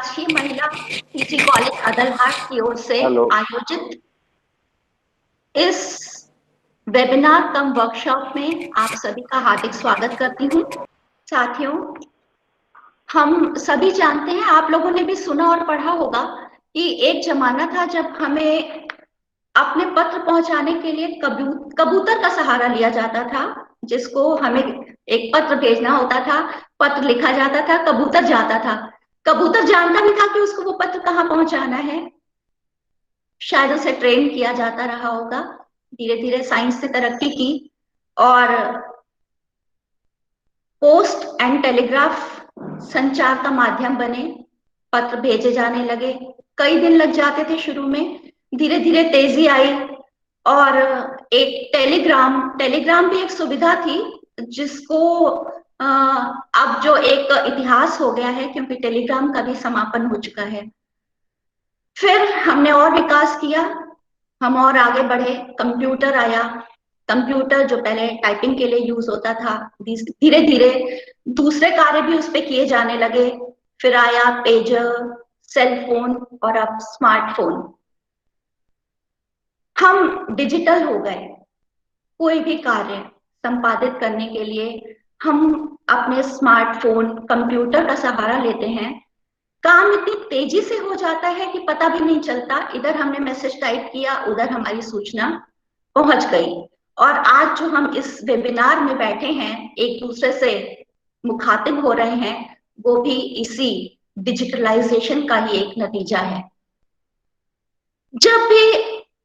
राजकीय महिला PG college Adalhat की ओर से आयोजित इस वेबिनार कम वर्कशॉप में आप सभी का हार्दिक स्वागत करती हूँ। साथियों, हम सभी जानते हैं, आप लोगों ने भी सुना और पढ़ा होगा कि एक जमाना था जब हमें अपने पत्र पहुंचाने के लिए कबूतर का सहारा लिया जाता था, जिसको हमें एक पत्र भेजना होता था, पत्र लिखा जाता था, कबूतर जाता था। कबूतर जानता भी था कि उसको वो पत्र कहाँ पहुंचाना है। शायद उसे ट्रेन किया जाता रहा होगा। धीरे धीरे साइंस ने तरक्की की और पोस्ट एंड टेलीग्राफ संचार का माध्यम बने, पत्र भेजे जाने लगे। कई दिन लग जाते थे शुरू में, धीरे धीरे तेजी आई और एक टेलीग्राम भी एक सुविधा थी, जिसको अब जो एक इतिहास हो गया है, क्योंकि टेलीग्राम का भी समापन हो चुका है। फिर हमने और विकास किया, हम और आगे बढ़े, कंप्यूटर आया। कंप्यूटर जो पहले टाइपिंग के लिए यूज होता था, धीरे धीरे दूसरे कार्य भी उस पर किए जाने लगे। फिर आया पेजर, सेल फोन और अब स्मार्टफोन। हम डिजिटल हो गए। कोई भी कार्य संपादित करने के लिए हम अपने स्मार्टफोन, कंप्यूटर का सहारा लेते हैं। काम इतनी तेजी से हो जाता है कि पता भी नहीं चलता, इधर हमने मैसेज टाइप किया, उधर हमारी सूचना पहुंच गई। और आज जो हम इस वेबिनार में बैठे हैं, एक दूसरे से मुखातिब हो रहे हैं, वो भी इसी डिजिटलाइजेशन का ही एक नतीजा है। जब भी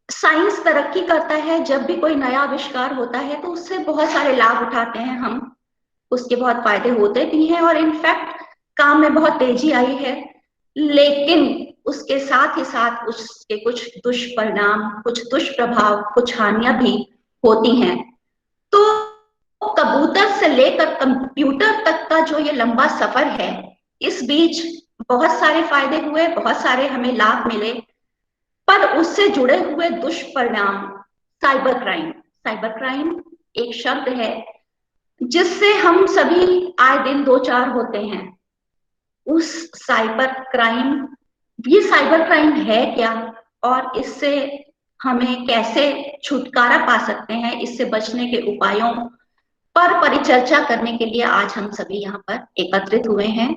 साइंस तरक्की करता है, जब भी कोई नया आविष्कार होता है, तो उससे बहुत सारे लाभ उठाते हैं हम, उसके बहुत फायदे होते भी हैं और इनफैक्ट काम में बहुत तेजी आई है। लेकिन उसके साथ ही साथ उसके कुछ दुष्परिणाम, कुछ दुष्प्रभाव, कुछ हानियां भी होती हैं। तो कबूतर से लेकर कंप्यूटर तक का जो ये लंबा सफर है, इस बीच बहुत सारे फायदे हुए, बहुत सारे हमें लाभ मिले, पर उससे जुड़े हुए दुष्परिणाम, साइबर क्राइम एक शब्द है जिससे हम सभी आए दिन दो चार होते हैं। उस ये साइबर क्राइम है क्या और इससे हमें कैसे छुटकारा पा सकते हैं, इससे बचने के उपायों पर परिचर्चा करने के लिए आज हम सभी यहाँ पर एकत्रित हुए हैं।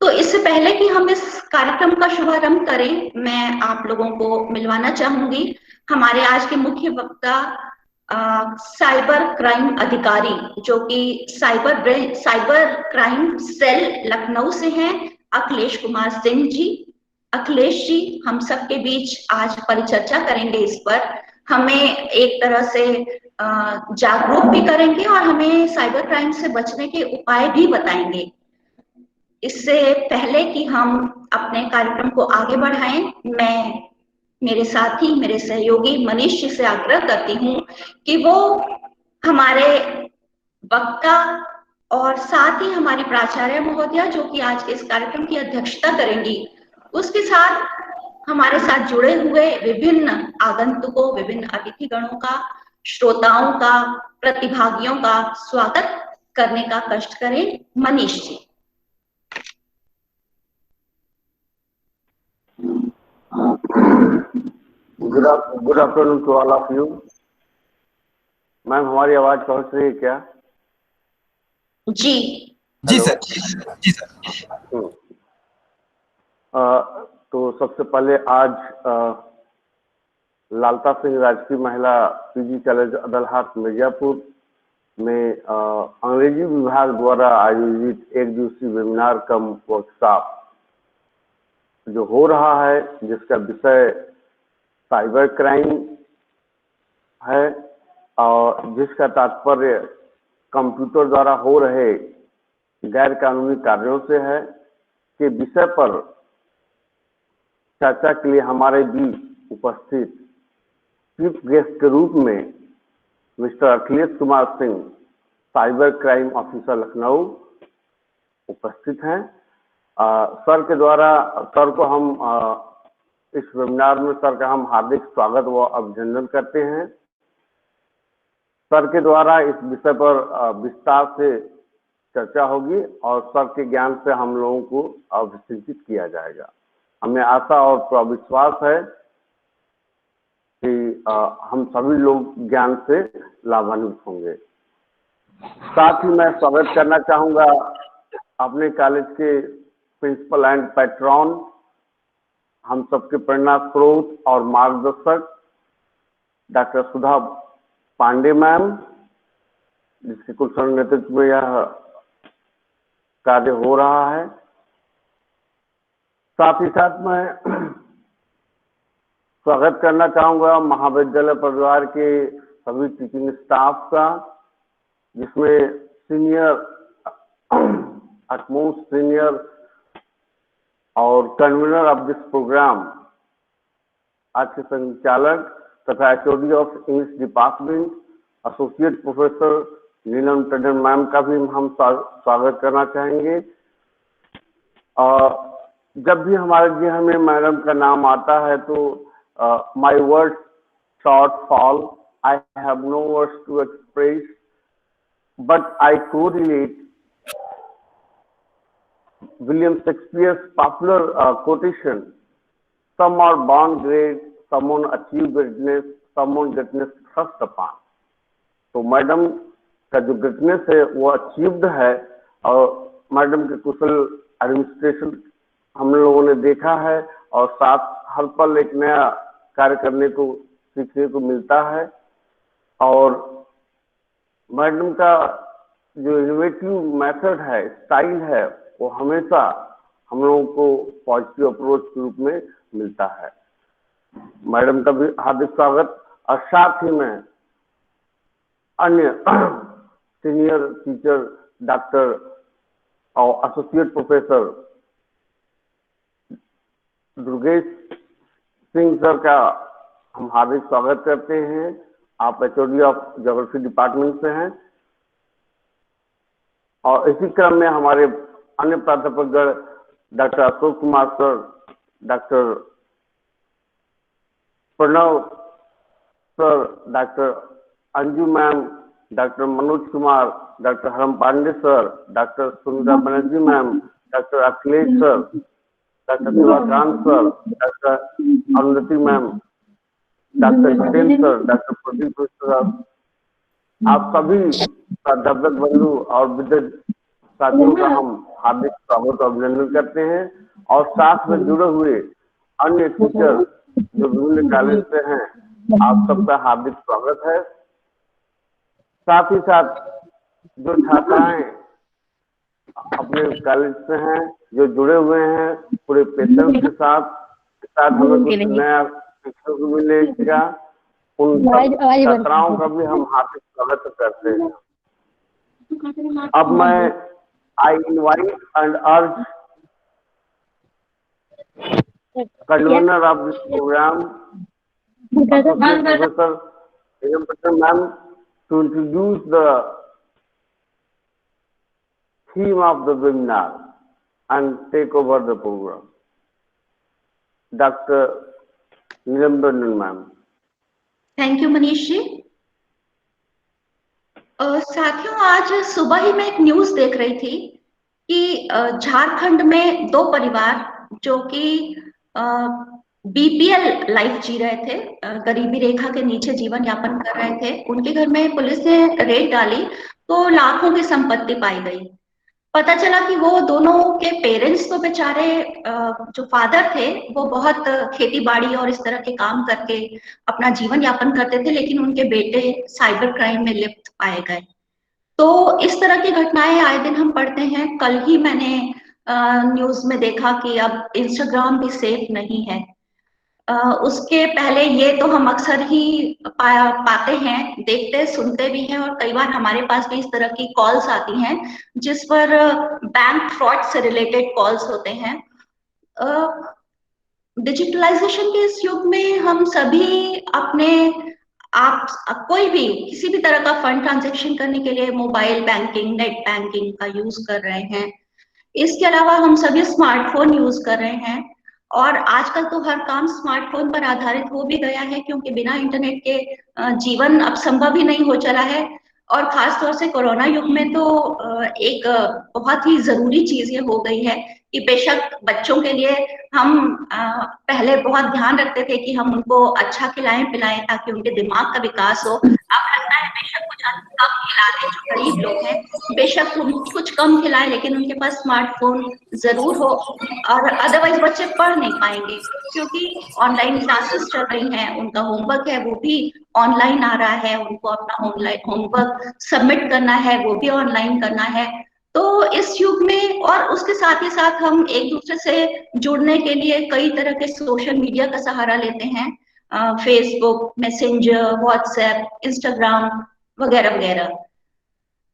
तो इससे पहले कि हम इस कार्यक्रम का शुभारंभ करें, मैं आप लोगों को मिलवाना चाहूंगी हमारे आज के मुख्य वक्ता, साइबर क्राइम अधिकारी, जो कि साइबर क्राइम सेल लखनऊ से हैं, अखिलेश कुमार सिंह जी। अखिलेश जी हम सबके बीच आज परिचर्चा करेंगे इस पर, हमें एक तरह से जागरूक भी करेंगे और हमें साइबर क्राइम से बचने के उपाय भी बताएंगे। इससे पहले कि हम अपने कार्यक्रम को आगे बढ़ाएं, मैं मेरे साथी, मेरे सहयोगी मनीष जी से आग्रह करती हूँ कि वो हमारे वक्ता और साथ ही हमारी प्राचार्य महोदया, जो कि आज इस कार्यक्रम की अध्यक्षता करेंगी, उसके साथ हमारे साथ जुड़े हुए विभिन्न आगंतुकों, विभिन्न अतिथिगणों का, श्रोताओं का, प्रतिभागियों का स्वागत करने का कष्ट करें। Manish ji. Good afternoon to all of you. Ma'am, हमारी आवाज पहुंच रही है क्या? जी जी सर, जी सर। तो सबसे पहले आज लालता सिंह राजकीय महिला पीजी कॉलेज अदलहाट मिर्जापुर में अंग्रेजी विभाग द्वारा आयोजित एक दिवसीय वेबिनार कम वर्कशॉप जो हो रहा है, जिसका विषय साइबर क्राइम है और जिसका तात्पर्य कंप्यूटर द्वारा हो रहे गैर कानूनी कार्यों से है, के विषय पर चर्चा के लिए हमारे बीच उपस्थित चीफ गेस्ट के रूप में mister Akhilesh Kumar Singh, cyber crime officer Lucknow, उपस्थित हैं। सर के द्वारा सर को हम इस वेबिनार में सर का हम हार्दिक स्वागत व अभिनंदन करते हैं। सर के द्वारा इस विषय पर विस्तार से चर्चा होगी और सर के ज्ञान से हम लोगों को अभिसिंचित किया जाएगा। हमें आशा और पूरा विश्वास है कि हम सभी लोग ज्ञान से लाभान्वित होंगे। साथ ही मैं स्वागत करना चाहूंगा अपने कॉलेज के प्रिंसिपल एंड पैट्रॉन, हम सबके प्रेरणा स्रोत और मार्गदर्शक डॉक्टर सुधा पांडे मैम, जिसके कुशल नेतृत्व में यह कार्य हो रहा है। साथ ही साथ मैं स्वागत करना चाहूंगा महाविद्यालय परिवार के सभी टीचिंग स्टाफ का, जिसमें सीनियर, अटमोस्ट सीनियर और कन्वीनर ऑफ दिस प्रोग्राम आज के संचालक तथा HOD of English department associate professor Neelam Tandon ma'am का भी हम स्वागत करना चाहेंगे। जब भी हमारे जीवन में मैडम का नाम आता है तो my words short fall, I have no words to express, but I correlate William Shakespeare's popular quotation, some are born great, someone achieve greatness, someone greatness thrust upon। तो मैडम का जो ग्रेटनेस है वो अचीव्ड है और madam के कुशल administration हम लोगों ने देखा है और साथ हर पल एक नया कार्य करने को सीखने को मिलता है। और मैडम का जो इनोवेटिव मेथड है, स्टाइल है, वो हमेशा हम लोगों को पॉजिटिव अप्रोच के रूप में मिलता है। मैडम का भी हार्दिक स्वागत। और साथ ही में अन्य सीनियर टीचर डॉक्टर और associate professor Durgesh Singh sir का हम हार्दिक स्वागत करते हैं। आप एचओडी ऑफ ज्योग्राफी डिपार्टमेंट से हैं। और इसी क्रम में हमारे अन्य प्राध्यापकगण doctor Ashok Kumar sir, doctor Pranav sir, doctor Anju ma'am, doctor Manoj Kumar, doctor Heram Pandey sir, doctor Sunita Banerjee ma'am, doctor Akhilesh sir, doctor Shivakant sir, doctor Arundhati ma'am, doctor Jitendra sir, doctor Pradeep sir, आप सभी प्राध्यापक बंधु और विद्यार्थी साथियों का हम हार्दिक स्वागत और अभिनंदन करते हैं। और साथ में जुड़े हुए अन्य टीचर जो विभिन्न कॉलेज से हैं, आप सबका हार्दिक स्वागत है। साथ ही साथ जो छात्राएं अपने कॉलेज से हैं, जो जुड़े हुए हैं पूरे पेशेंस के साथ हमें कुछ नया सीखने को मिलेगा, उन छात्राओं का भी हम हार्दिक स्वागत करते हैं। अब मैं I invite and urge convener of this program, Professor Ma'am, to introduce the theme of the webinar and take over the program. Dr. Neelam Tandon Ma'am. Thank you Manish ji. साथियों, आज सुबह ही मैं एक न्यूज देख रही थी कि झारखंड में 2 परिवार जो कि बीपीएल लाइफ जी रहे थे, गरीबी रेखा के नीचे जीवन यापन कर रहे थे, उनके घर में पुलिस ने रेड डाली तो लाखों की संपत्ति पाई गई। पता चला कि वो दोनों के पेरेंट्स तो बेचारे, जो फादर थे वो बहुत खेती बाड़ी और इस तरह के काम करके अपना जीवन यापन करते थे, लेकिन उनके बेटे साइबर क्राइम में लिप्त पाए गए। तो इस तरह की घटनाएं आए दिन हम पढ़ते हैं। कल ही मैंने न्यूज में देखा कि अब इंस्टाग्राम भी सेफ नहीं है। उसके पहले ये तो हम अक्सर ही पाते हैं, देखते सुनते भी हैं, और कई बार हमारे पास भी इस तरह की कॉल्स आती हैं जिस पर बैंक फ्रॉड से रिलेटेड कॉल्स होते हैं। डिजिटलाइजेशन के इस युग में हम सभी अपने कोई भी किसी भी तरह का फंड ट्रांजैक्शन करने के लिए मोबाइल बैंकिंग, नेट बैंकिंग का यूज कर रहे हैं। इसके अलावा हम सभी स्मार्टफोन यूज कर रहे हैं, और आजकल तो हर काम स्मार्टफोन पर आधारित हो भी गया है, क्योंकि बिना इंटरनेट के जीवन अब संभव ही नहीं हो चला है। और खास तौर से कोरोना युग में तो एक बहुत ही जरूरी चीज ये हो गई है कि बेशक बच्चों के लिए हम पहले बहुत ध्यान रखते थे कि हम उनको अच्छा खिलाएं पिलाएं ताकि उनके दिमाग का विकास हो। अब लगता है बेशक कुछ कम खिला दें, जो गरीब लोग हैं बेशक कुछ कम खिलाएं, लेकिन उनके पास स्मार्टफोन जरूर हो, और अदरवाइज बच्चे पढ़ नहीं पाएंगे क्योंकि ऑनलाइन क्लासेस चल रही हैं, उनका होमवर्क है वो भी ऑनलाइन आ रहा है, उनको अपना ऑनलाइन होमवर्क सबमिट करना है वो भी ऑनलाइन करना है। तो इस युग में और उसके साथ ही साथ हम एक दूसरे से जुड़ने के लिए कई तरह के सोशल मीडिया का सहारा लेते हैं, फेसबुक, मैसेंजर, व्हाट्सएप, इंस्टाग्राम वगैरह वगैरह।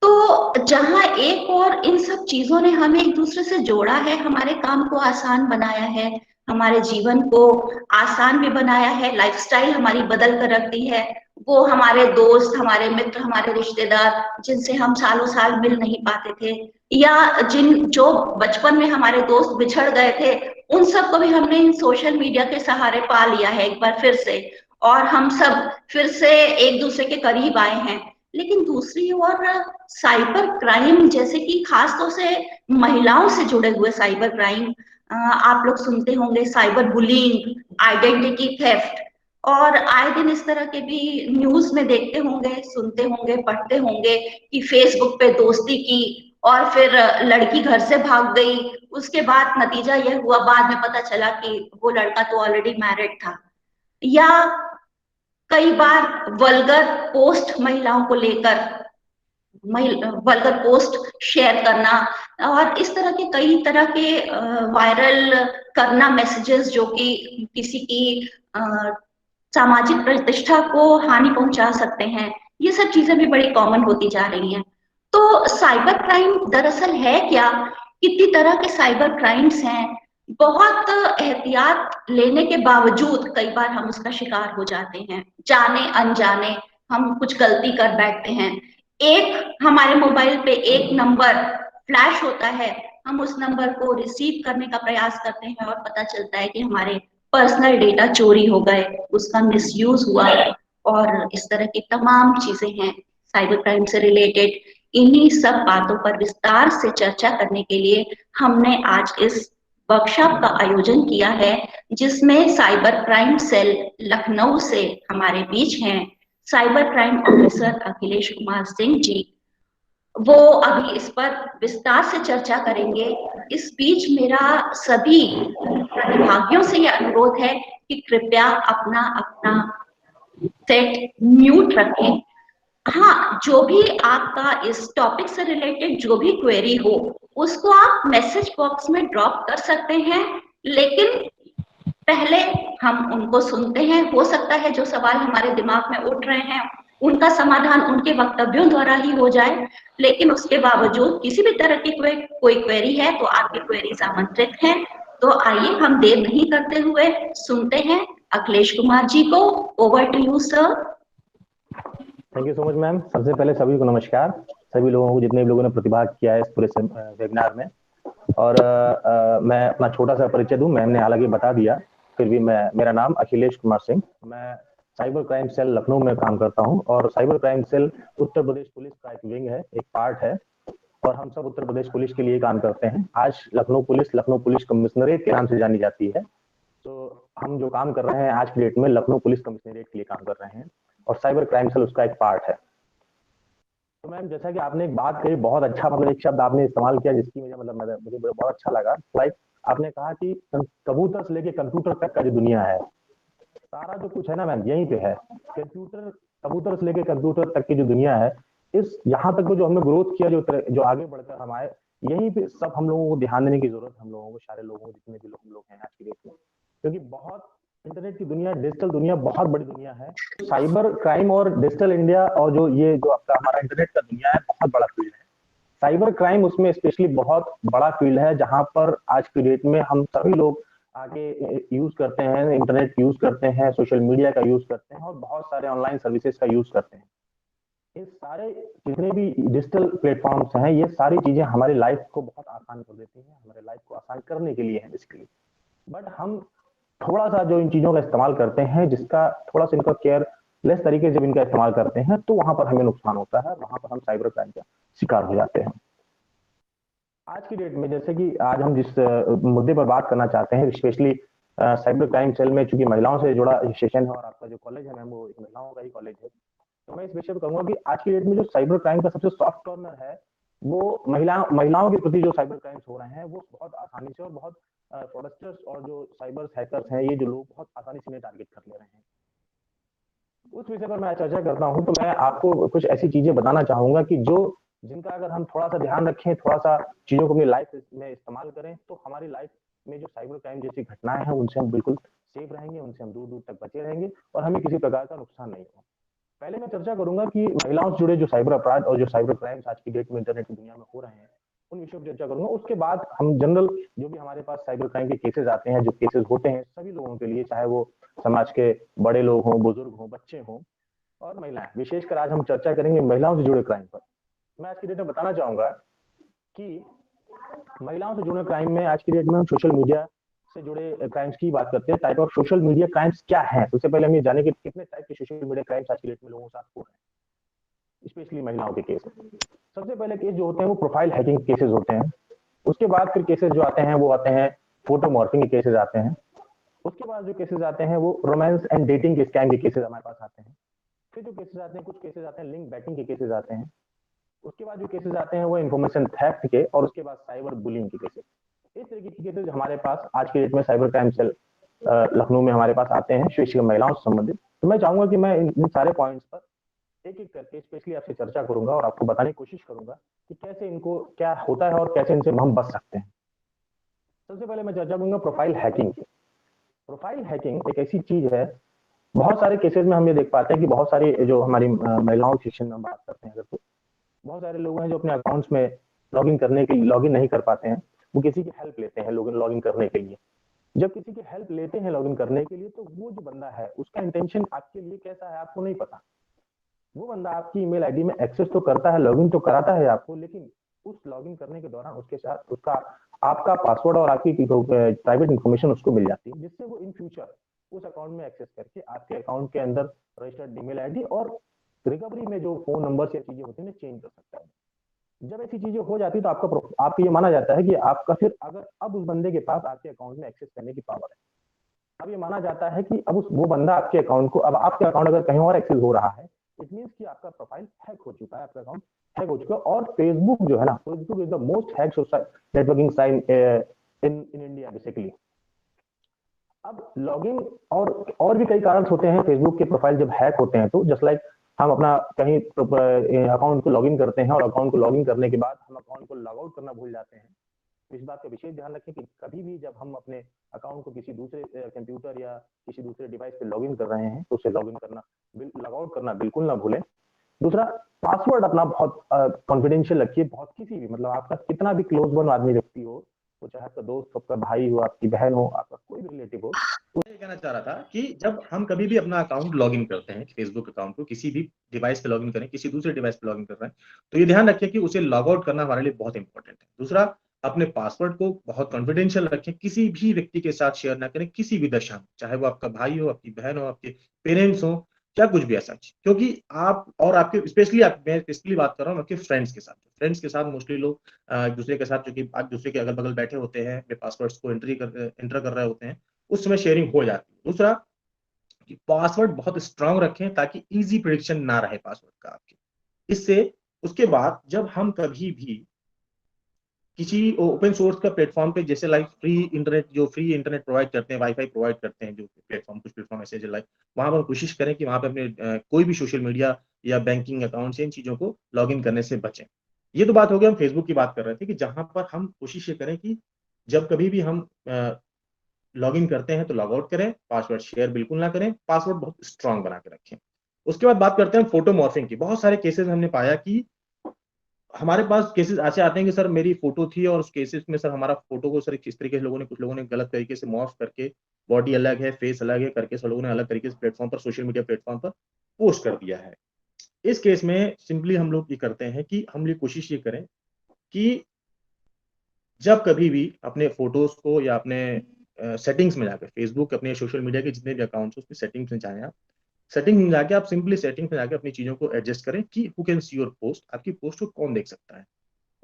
तो जहां एक और इन सब चीजों ने हमें एक दूसरे से जोड़ा है, हमारे काम को आसान बनाया है, हमारे जीवन को आसान भी बनाया है, लाइफस्टाइल हमारी बदल कर रख दी है। वो हमारे दोस्त, हमारे मित्र, हमारे रिश्तेदार जिनसे हम सालों साल मिल नहीं पाते थे, या जो बचपन में हमारे दोस्त बिछड़ गए थे, उन सबको भी हमने इन सोशल मीडिया के सहारे पा लिया है एक बार फिर से, और हम सब फिर से एक दूसरे के करीब आए हैं। लेकिन दूसरी ओर साइबर क्राइम, जैसे कि खास तौर से महिलाओं से जुड़े हुए साइबर क्राइम, आप लोग सुनते होंगे साइबर बुलिंग, आइडेंटिटी थेफ्ट, और आए दिन इस तरह के भी न्यूज में देखते होंगे, सुनते होंगे, पढ़ते होंगे कि फेसबुक पे दोस्ती की और फिर लड़की घर से भाग गई, उसके बाद नतीजा यह हुआ बाद में पता चला कि वो लड़का तो ऑलरेडी मैरिड था। या कई बार वल्गर पोस्ट महिलाओं को लेकर, वल्गर पोस्ट शेयर करना, और इस तरह के कई तरह के वायरल करना मैसेजेस जो कि किसी की सामाजिक प्रतिष्ठा को हानि पहुंचा सकते हैं, ये सब चीजें भी बड़ी कॉमन होती जा रही हैं। तो साइबर क्राइम दरअसल है क्या? कितनी तरह के साइबर क्राइम्स हैं, बहुत एहतियात लेने के बावजूद कई बार हम उसका शिकार हो जाते हैं, जाने अनजाने हम कुछ गलती कर बैठते हैं। एक हमारे मोबाइल पे एक नंबर फ्लैश होता है, हम उस नंबर को रिसीव करने का प्रयास करते हैं और पता चलता है कि हमारे पर्सनल डेटा चोरी हो गए, उसका मिसयूज हुआ, और इस तरह की तमाम चीजें हैं साइबर क्राइम से रिलेटेड। इन्हीं सब बातों पर विस्तार से चर्चा करने के लिए हमने आज इस वर्कशॉप का आयोजन किया है, जिसमें साइबर क्राइम सेल लखनऊ से हमारे बीच हैं cyber crime officer Akhilesh Kumar Singh ji. वो अभी इस पर विस्तार से चर्चा करेंगे। इस बीच मेरा सभी प्रतिभागियों से यह अनुरोध है कि कृपया अपना अपना सेट म्यूट रखें। हाँ, जो भी आपका इस टॉपिक से रिलेटेड जो भी क्वेरी हो उसको आप मैसेज बॉक्स में ड्रॉप कर सकते हैं, लेकिन पहले हम उनको सुनते हैं। हो सकता है जो सवाल हमारे दिमाग में उठ रहे हैं उनका समाधान उनके वक्तव्यों द्वारा ही हो जाए, लेकिन उसके बावजूद किसी भी तरह की कोई क्वेरी है तो आपकी क्वेरीज आमंत्रित हैं। तो आइए हम देर नहीं करते हुए सुनते हैं अखिलेश कुमार जी को। Over to you sir. Thank you so much ma'am. सबसे पहले सभी को नमस्कार, सभी लोगों को जितने भी लोगों ने प्रतिभाग किया है इस पूरे वेबिनार में। और मैं अपना छोटा सा परिचय दूं, मैम ने हालांकि बता दिया, फिर भी मेरा नाम अखिलेश कुमार सिंह, मैं साइबर क्राइम सेल लखनऊ में काम करता हूं। और cyber crime cell Uttar Pradesh police का एक विंग है, एक पार्ट है, और हम सब उत्तर प्रदेश पुलिस के लिए काम करते हैं। आज लखनऊ पुलिस कमिश्नरेट के नाम से जानी जाती है। तो हम जो काम कर रहे हैं आज की डेट में लखनऊ पुलिस कमिश्नरेट के लिए काम कर रहे हैं, और साइबर क्राइम सेल उसका एक पार्ट है। तो मैम जैसा कि आपने एक बात कही, बहुत अच्छा, मतलब एक शब्द आपने इस्तेमाल किया जिसकी मुझे बहुत अच्छा लगा। लाइक आपने कहा कि कबूतर से लेके कंप्यूटर तक का जो दुनिया है, सारा जो कुछ है ना मैम यहीं पे है। कबूतर से लेके कंप्यूटर तक की जो दुनिया है, इस यहाँ तक जो हमने ग्रोथ किया, जो आगे बढ़कर हम आए, यहीं पे सब हम लोगों को ध्यान देने की जरूरत है, हम लोगों को, सारे लोगों को, जितने भी लोग हैं आज की डेट में। क्योंकि बहुत इंटरनेट की दुनिया, डिजिटल दुनिया बहुत बड़ी दुनिया है। साइबर क्राइम और डिजिटल इंडिया और जो आपका हमारा इंटरनेट का दुनिया है, बहुत बड़ा फील्ड है। साइबर क्राइम उसमें स्पेशली बहुत बड़ा फील्ड है, जहां पर आज की डेट में हम सभी लोग आगे यूज करते हैं, इंटरनेट यूज करते हैं, सोशल मीडिया का यूज करते हैं, और बहुत सारे ऑनलाइन सर्विसेज का यूज करते हैं। ये सारे जितने भी डिजिटल प्लेटफॉर्म्स हैं, ये सारी चीजें हमारी लाइफ को बहुत आसान कर देती हैं, हमारे लाइफ को आसान करने के लिए है बेसिकली। बट हम थोड़ा सा जो इन चीजों का इस्तेमाल करते हैं, जिसका थोड़ा सा इनका केयर लेस तरीके से जब इनका इस्तेमाल करते हैं तो वहां पर हमें नुकसान होता है, वहां पर हम साइबर क्राइम का शिकार हो जाते हैं। आज की डेट में जैसे कि आज हम जिस मुद्दे पर बात करना चाहते हैं, स्पेशली साइबर क्राइम सेल में, चूंकि महिलाओं से जुड़ा सेशन है और आपका जो कॉलेज है मैम वो एक महिलाओं का ही कॉलेज है, तो मैं इस विषय पर कहूंगा कि आज की डेट में जो साइबर क्राइम का सबसे सॉफ्ट कॉर्नर है वो महिलाओं के प्रति जो साइबर क्राइम्स हो रहे हैं वो बहुत आसानी से, और बहुत फ्रॉडस्टर्स और जो साइबर हैकर्स हैं, ये जो लोग बहुत आसानी से इन्हें टारगेट कर ले रहे हैं। उस विषय पर मैं चर्चा करता हूं, तो मैं आपको कुछ ऐसी चीजें बताना चाहूंगा कि जो जिनका अगर हम थोड़ा सा ध्यान रखें, थोड़ा सा चीजों को अपनी लाइफ में इस्तेमाल करें, तो हमारी लाइफ में जो साइबर क्राइम जैसी घटनाएं हैं उनसे हम बिल्कुल सेफ रहेंगे, उनसे हम दूर दूर तक बचे रहेंगे और हमें किसी प्रकार का नुकसान नहीं होगा। पहले मैं चर्चा करूंगा कि महिलाओं से जुड़े जो साइबर अपराध और जो साइबर क्राइम्स आज की डेट में इंटरनेट की दुनिया में हो रहे हैं उन विषयों पर चर्चा करूंगा। उसके बाद हम जनरल जो भी हमारे पास साइबर क्राइम के केसेस आते हैं, जो केसेस होते हैं सभी लोगों के लिए, चाहे वो समाज के बड़े लोग हों, बुजुर्ग हों, बच्चे हों और महिलाएं, विशेषकर आज हम चर्चा करेंगे महिलाओं से जुड़े क्राइम पर। मैं आज की डेट में बताना चाहूंगा कि महिलाओं से जुड़े क्राइम में आज की डेट में हम सोशल मीडिया से जुड़े क्राइम्स की बात करते हैं। Type of social media crimes क्या है, सबसे पहले हम ये जाने कि कितने टाइप के सोशल मीडिया क्राइम्स आज की डेट में लोगों के साथ हो रहे हैं, स्पेशली महिलाओं के केस। सबसे पहले केस जो होते हैं वो प्रोफाइल हैकिंग केसेस होते हैं। उसके बाद फिर केसेस जो आते हैं वो आते हैं फोटो मॉर्फिंग के केसेस आते हैं। उसके बाद जो केसेस आते हैं वो रोमांस एंड डेटिंग के स्कैम के केसेस हमारे पास आते हैं। फिर जो केसेस आते हैं, कुछ केसेस आते हैं लिंक बैटिंग के केसेस आते हैं। उसके बाद जो केसेस आते हैं वो इन्फॉर्मेशन थेफ्ट के, और उसके बाद साइबर बुलिंग के केसेस। इस तरीके के केसेस हमारे पास आज के डेट में साइबर क्राइम सेल लखनऊ में हमारे पास आते हैं, विशेषकर महिलाओं से संबंधित। तो मैं चाहूंगा कि मैं इन सारे पॉइंट्स पर एक एक करके स्पेशली आपसे चर्चा करूंगा और आपको बताने की कोशिश करूंगा कि कैसे इनको क्या होता है और कैसे इनसे हम बच सकते हैं। सबसे पहले मैं चर्चा करूंगा प्रोफाइल हैकिंग की। प्रोफाइल हैकिंग एक ऐसी चीज है, बहुत सारे केसेस में हम ये देख पाते हैं कि बहुत सारी जो हमारी महिलाओं के सेक्शन में हम बात करते हैं अगर, तो बहुत सारे लोग हैं जो अपने अकाउंट्स में लॉगिन करने के लिए लॉगिन नहीं कर पाते हैं, वो किसी की हेल्प लेते हैं लॉगिन करने के लिए। जब किसी की हेल्प लेते हैं लॉगिन करने के लिए, तो वो जो बंदा है उसका इंटेंशन आपके लिए कैसा है आपको नहीं पता। वो बंदा आपकी ईमेल आईडी में एक्सेस तो करता है, लॉगिन तो कराता है आपको, लेकिन उस लॉगिन करने के दौरान उसके साथ उसका आपका पासवर्ड और आपकी प्राइवेट इंफॉर्मेशन उसको मिल जाती है, जिससे वो इन फ्यूचर उस अकाउंट में एक्सेस करके आपके अकाउंट के अंदर रजिस्टर्ड ईमेल आईडी और रिकवरी में जो फोन नंबर या चीजें होती है चेंज कर सकता है। जब ऐसी चीजें हो जाती है तो आपको ये माना जाता है कि आपका फिर अगर अब उस बंदे के पास आपके अकाउंट में एक्सेस करने की पावर है। अब ये माना जाता है कि अब वो बंदा आपके अकाउंट को, अब आपके अकाउंट अगर कहीं और एक्सेस हो रहा है, इट मीन्स कि आपका प्रोफाइल हैक हो चुका है, आपका अकाउंट हैक हो चुका है। और फेसबुक जो है ना, Facebook is the most hack networking site in India basically. अब लॉगिन और भी कई कारण होते हैं फेसबुक के प्रोफाइल जब हैक होते हैं, तो जस्ट लाइक हम अपना कहीं अकाउंट को लॉगिन करते हैं और अकाउंट को लॉगिन करने के बाद हम अकाउंट को लॉग आउट करना भूल जाते हैं। इस बात का विशेष ध्यान रखें कि कभी भी जब हम अपने अकाउंट को किसी दूसरे कंप्यूटर या किसी दूसरे डिवाइस पे लॉगिन कर रहे हैं तो उसे लॉगिन करना, लॉग आउट करना बिल्कुल ना भूलें। दूसरा, पासवर्ड अपना बहुत कॉन्फिडेंशियल रखिए। बहुत किसी भी, मतलब आपका कितना भी क्लोज वन आदमी व्यक्ति हो, वो चाहे आपका दोस्त, आपका भाई हो, आपकी बहन हो, आपका कोई भी रिलेटिव हो। ये कहना चाह रहा था कि जब हम कभी भी अपना अकाउंट लॉगिन करते हैं, फेसबुक अकाउंट को किसी भी डिवाइस पे लॉगिन करें, किसी दूसरे डिवाइस पे लॉगिन कर रहे हैं, तो ये ध्यान रखें कि उसे लॉग आउट करना हमारे लिए बहुत इंपॉर्टेंट है। दूसरा, अपने पासवर्ड को बहुत कॉन्फिडेंशियल रखें, किसी भी व्यक्ति के साथ शेयर ना करें किसी भी दशा में, चाहे वो आपका भाई हो, आपकी बहन हो, आपके पेरेंट्स हो, क्या कुछ भी ऐसा। क्योंकि आप और आपके मैं स्पेशली बात कर रहा हूँ आपके फ्रेंड्स के साथ मोस्टली लोग एक दूसरे के साथ, जो कि आप दूसरे के अगल बगल बैठे होते हैं, अपने पासवर्ड्स को एंटर कर रहे होते हैं, उस समय शेयरिंग हो जाती है। दूसरा, पासवर्ड बहुत स्ट्रांग रखें ताकि इजी प्रेडिक्शन ना रहे पासवर्ड का आपके। इससे उसके बाद जब हम कभी भी किसी ओपन सोर्स का प्लेटफॉर्म पे, जैसे लाइक फ्री इंटरनेट प्रोवाइड करते हैं, वाईफाई प्रोवाइड करते हैं जो प्लेटफॉर्म, कुछ प्लेटफॉर्म ऐसे लाइक, वहां पर कोशिश करें कि वहां पे अपने कोई भी सोशल मीडिया या बैंकिंग अकाउंट से इन चीजों को लॉगिन करने से बचें। ये तो बात हो गई, हम फेसबुक की बात कर रहे थे कि जहां पर हम कोशिश ये करें कि जब कभी भी हम लॉगिन करते हैं तो लॉग आउट करें, पासवर्ड शेयर बिल्कुल ना करें, पासवर्ड बहुत स्ट्रांग बना के रखें। उसके बाद बात करते हैं फोटो मॉर्फिंग की। बहुत सारे केसेस हमने पाया कि हमारे पास केसेस ऐसे आते हैं कि सर मेरी फोटो थी और उस केसेस में सर हमारा फोटो को सर किस तरीके से कुछ लोगों ने गलत तरीके से मॉर्फ करके, बॉडी अलग है, फेस अलग है करके सब लोगों ने अलग तरीके से प्लेटफॉर्म पर, सोशल मीडिया प्लेटफॉर्म पर पोस्ट कर दिया है। इस केस में सिंपली हम लोग ये करते हैं कि हम ये कोशिश ये करें कि जब कभी भी अपने फोटोज को या अपने सेटिंग्स में जाकर, फेसबुक अपने सोशल मीडिया के जितने भी अकाउंट्स उसकी सेटिंग्स में जाएं आप, सेटिंग में जाके आप सिंपली सेटिंग में जाके अपनी चीजों को एडजस्ट करें कि who can see your post, आपकी पोस्ट को कौन देख सकता है।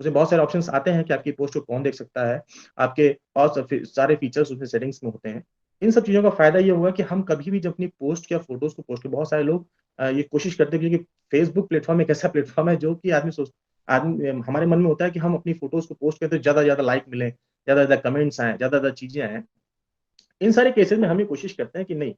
उसमें बहुत सारे ऑप्शंस आते हैं कि आपकी पोस्ट को कौन देख सकता है, आपके और सारे फीचर्स उसमें सेटिंग्स में होते हैं। इन सब चीजों का फायदा ये होगा कि हम कभी भी जब अपनी पोस्ट या फोटोज को पोस्ट, बहुत सारे लोग ये कोशिश करते हैं, क्योंकि फेसबुक प्लेटफॉर्म एक ऐसा प्लेटफॉर्म है जो कि आदमी हमारे मन में होता है कि हम अपनी फोटोज को पोस्ट करते ज्यादा ज्यादा लाइक मिले, ज्यादा ज्यादा कमेंट्स आए, ज्यादा ज्यादा चीजें आए। इन सारे केसेस में हम ये कोशिश करते हैं कि नहीं,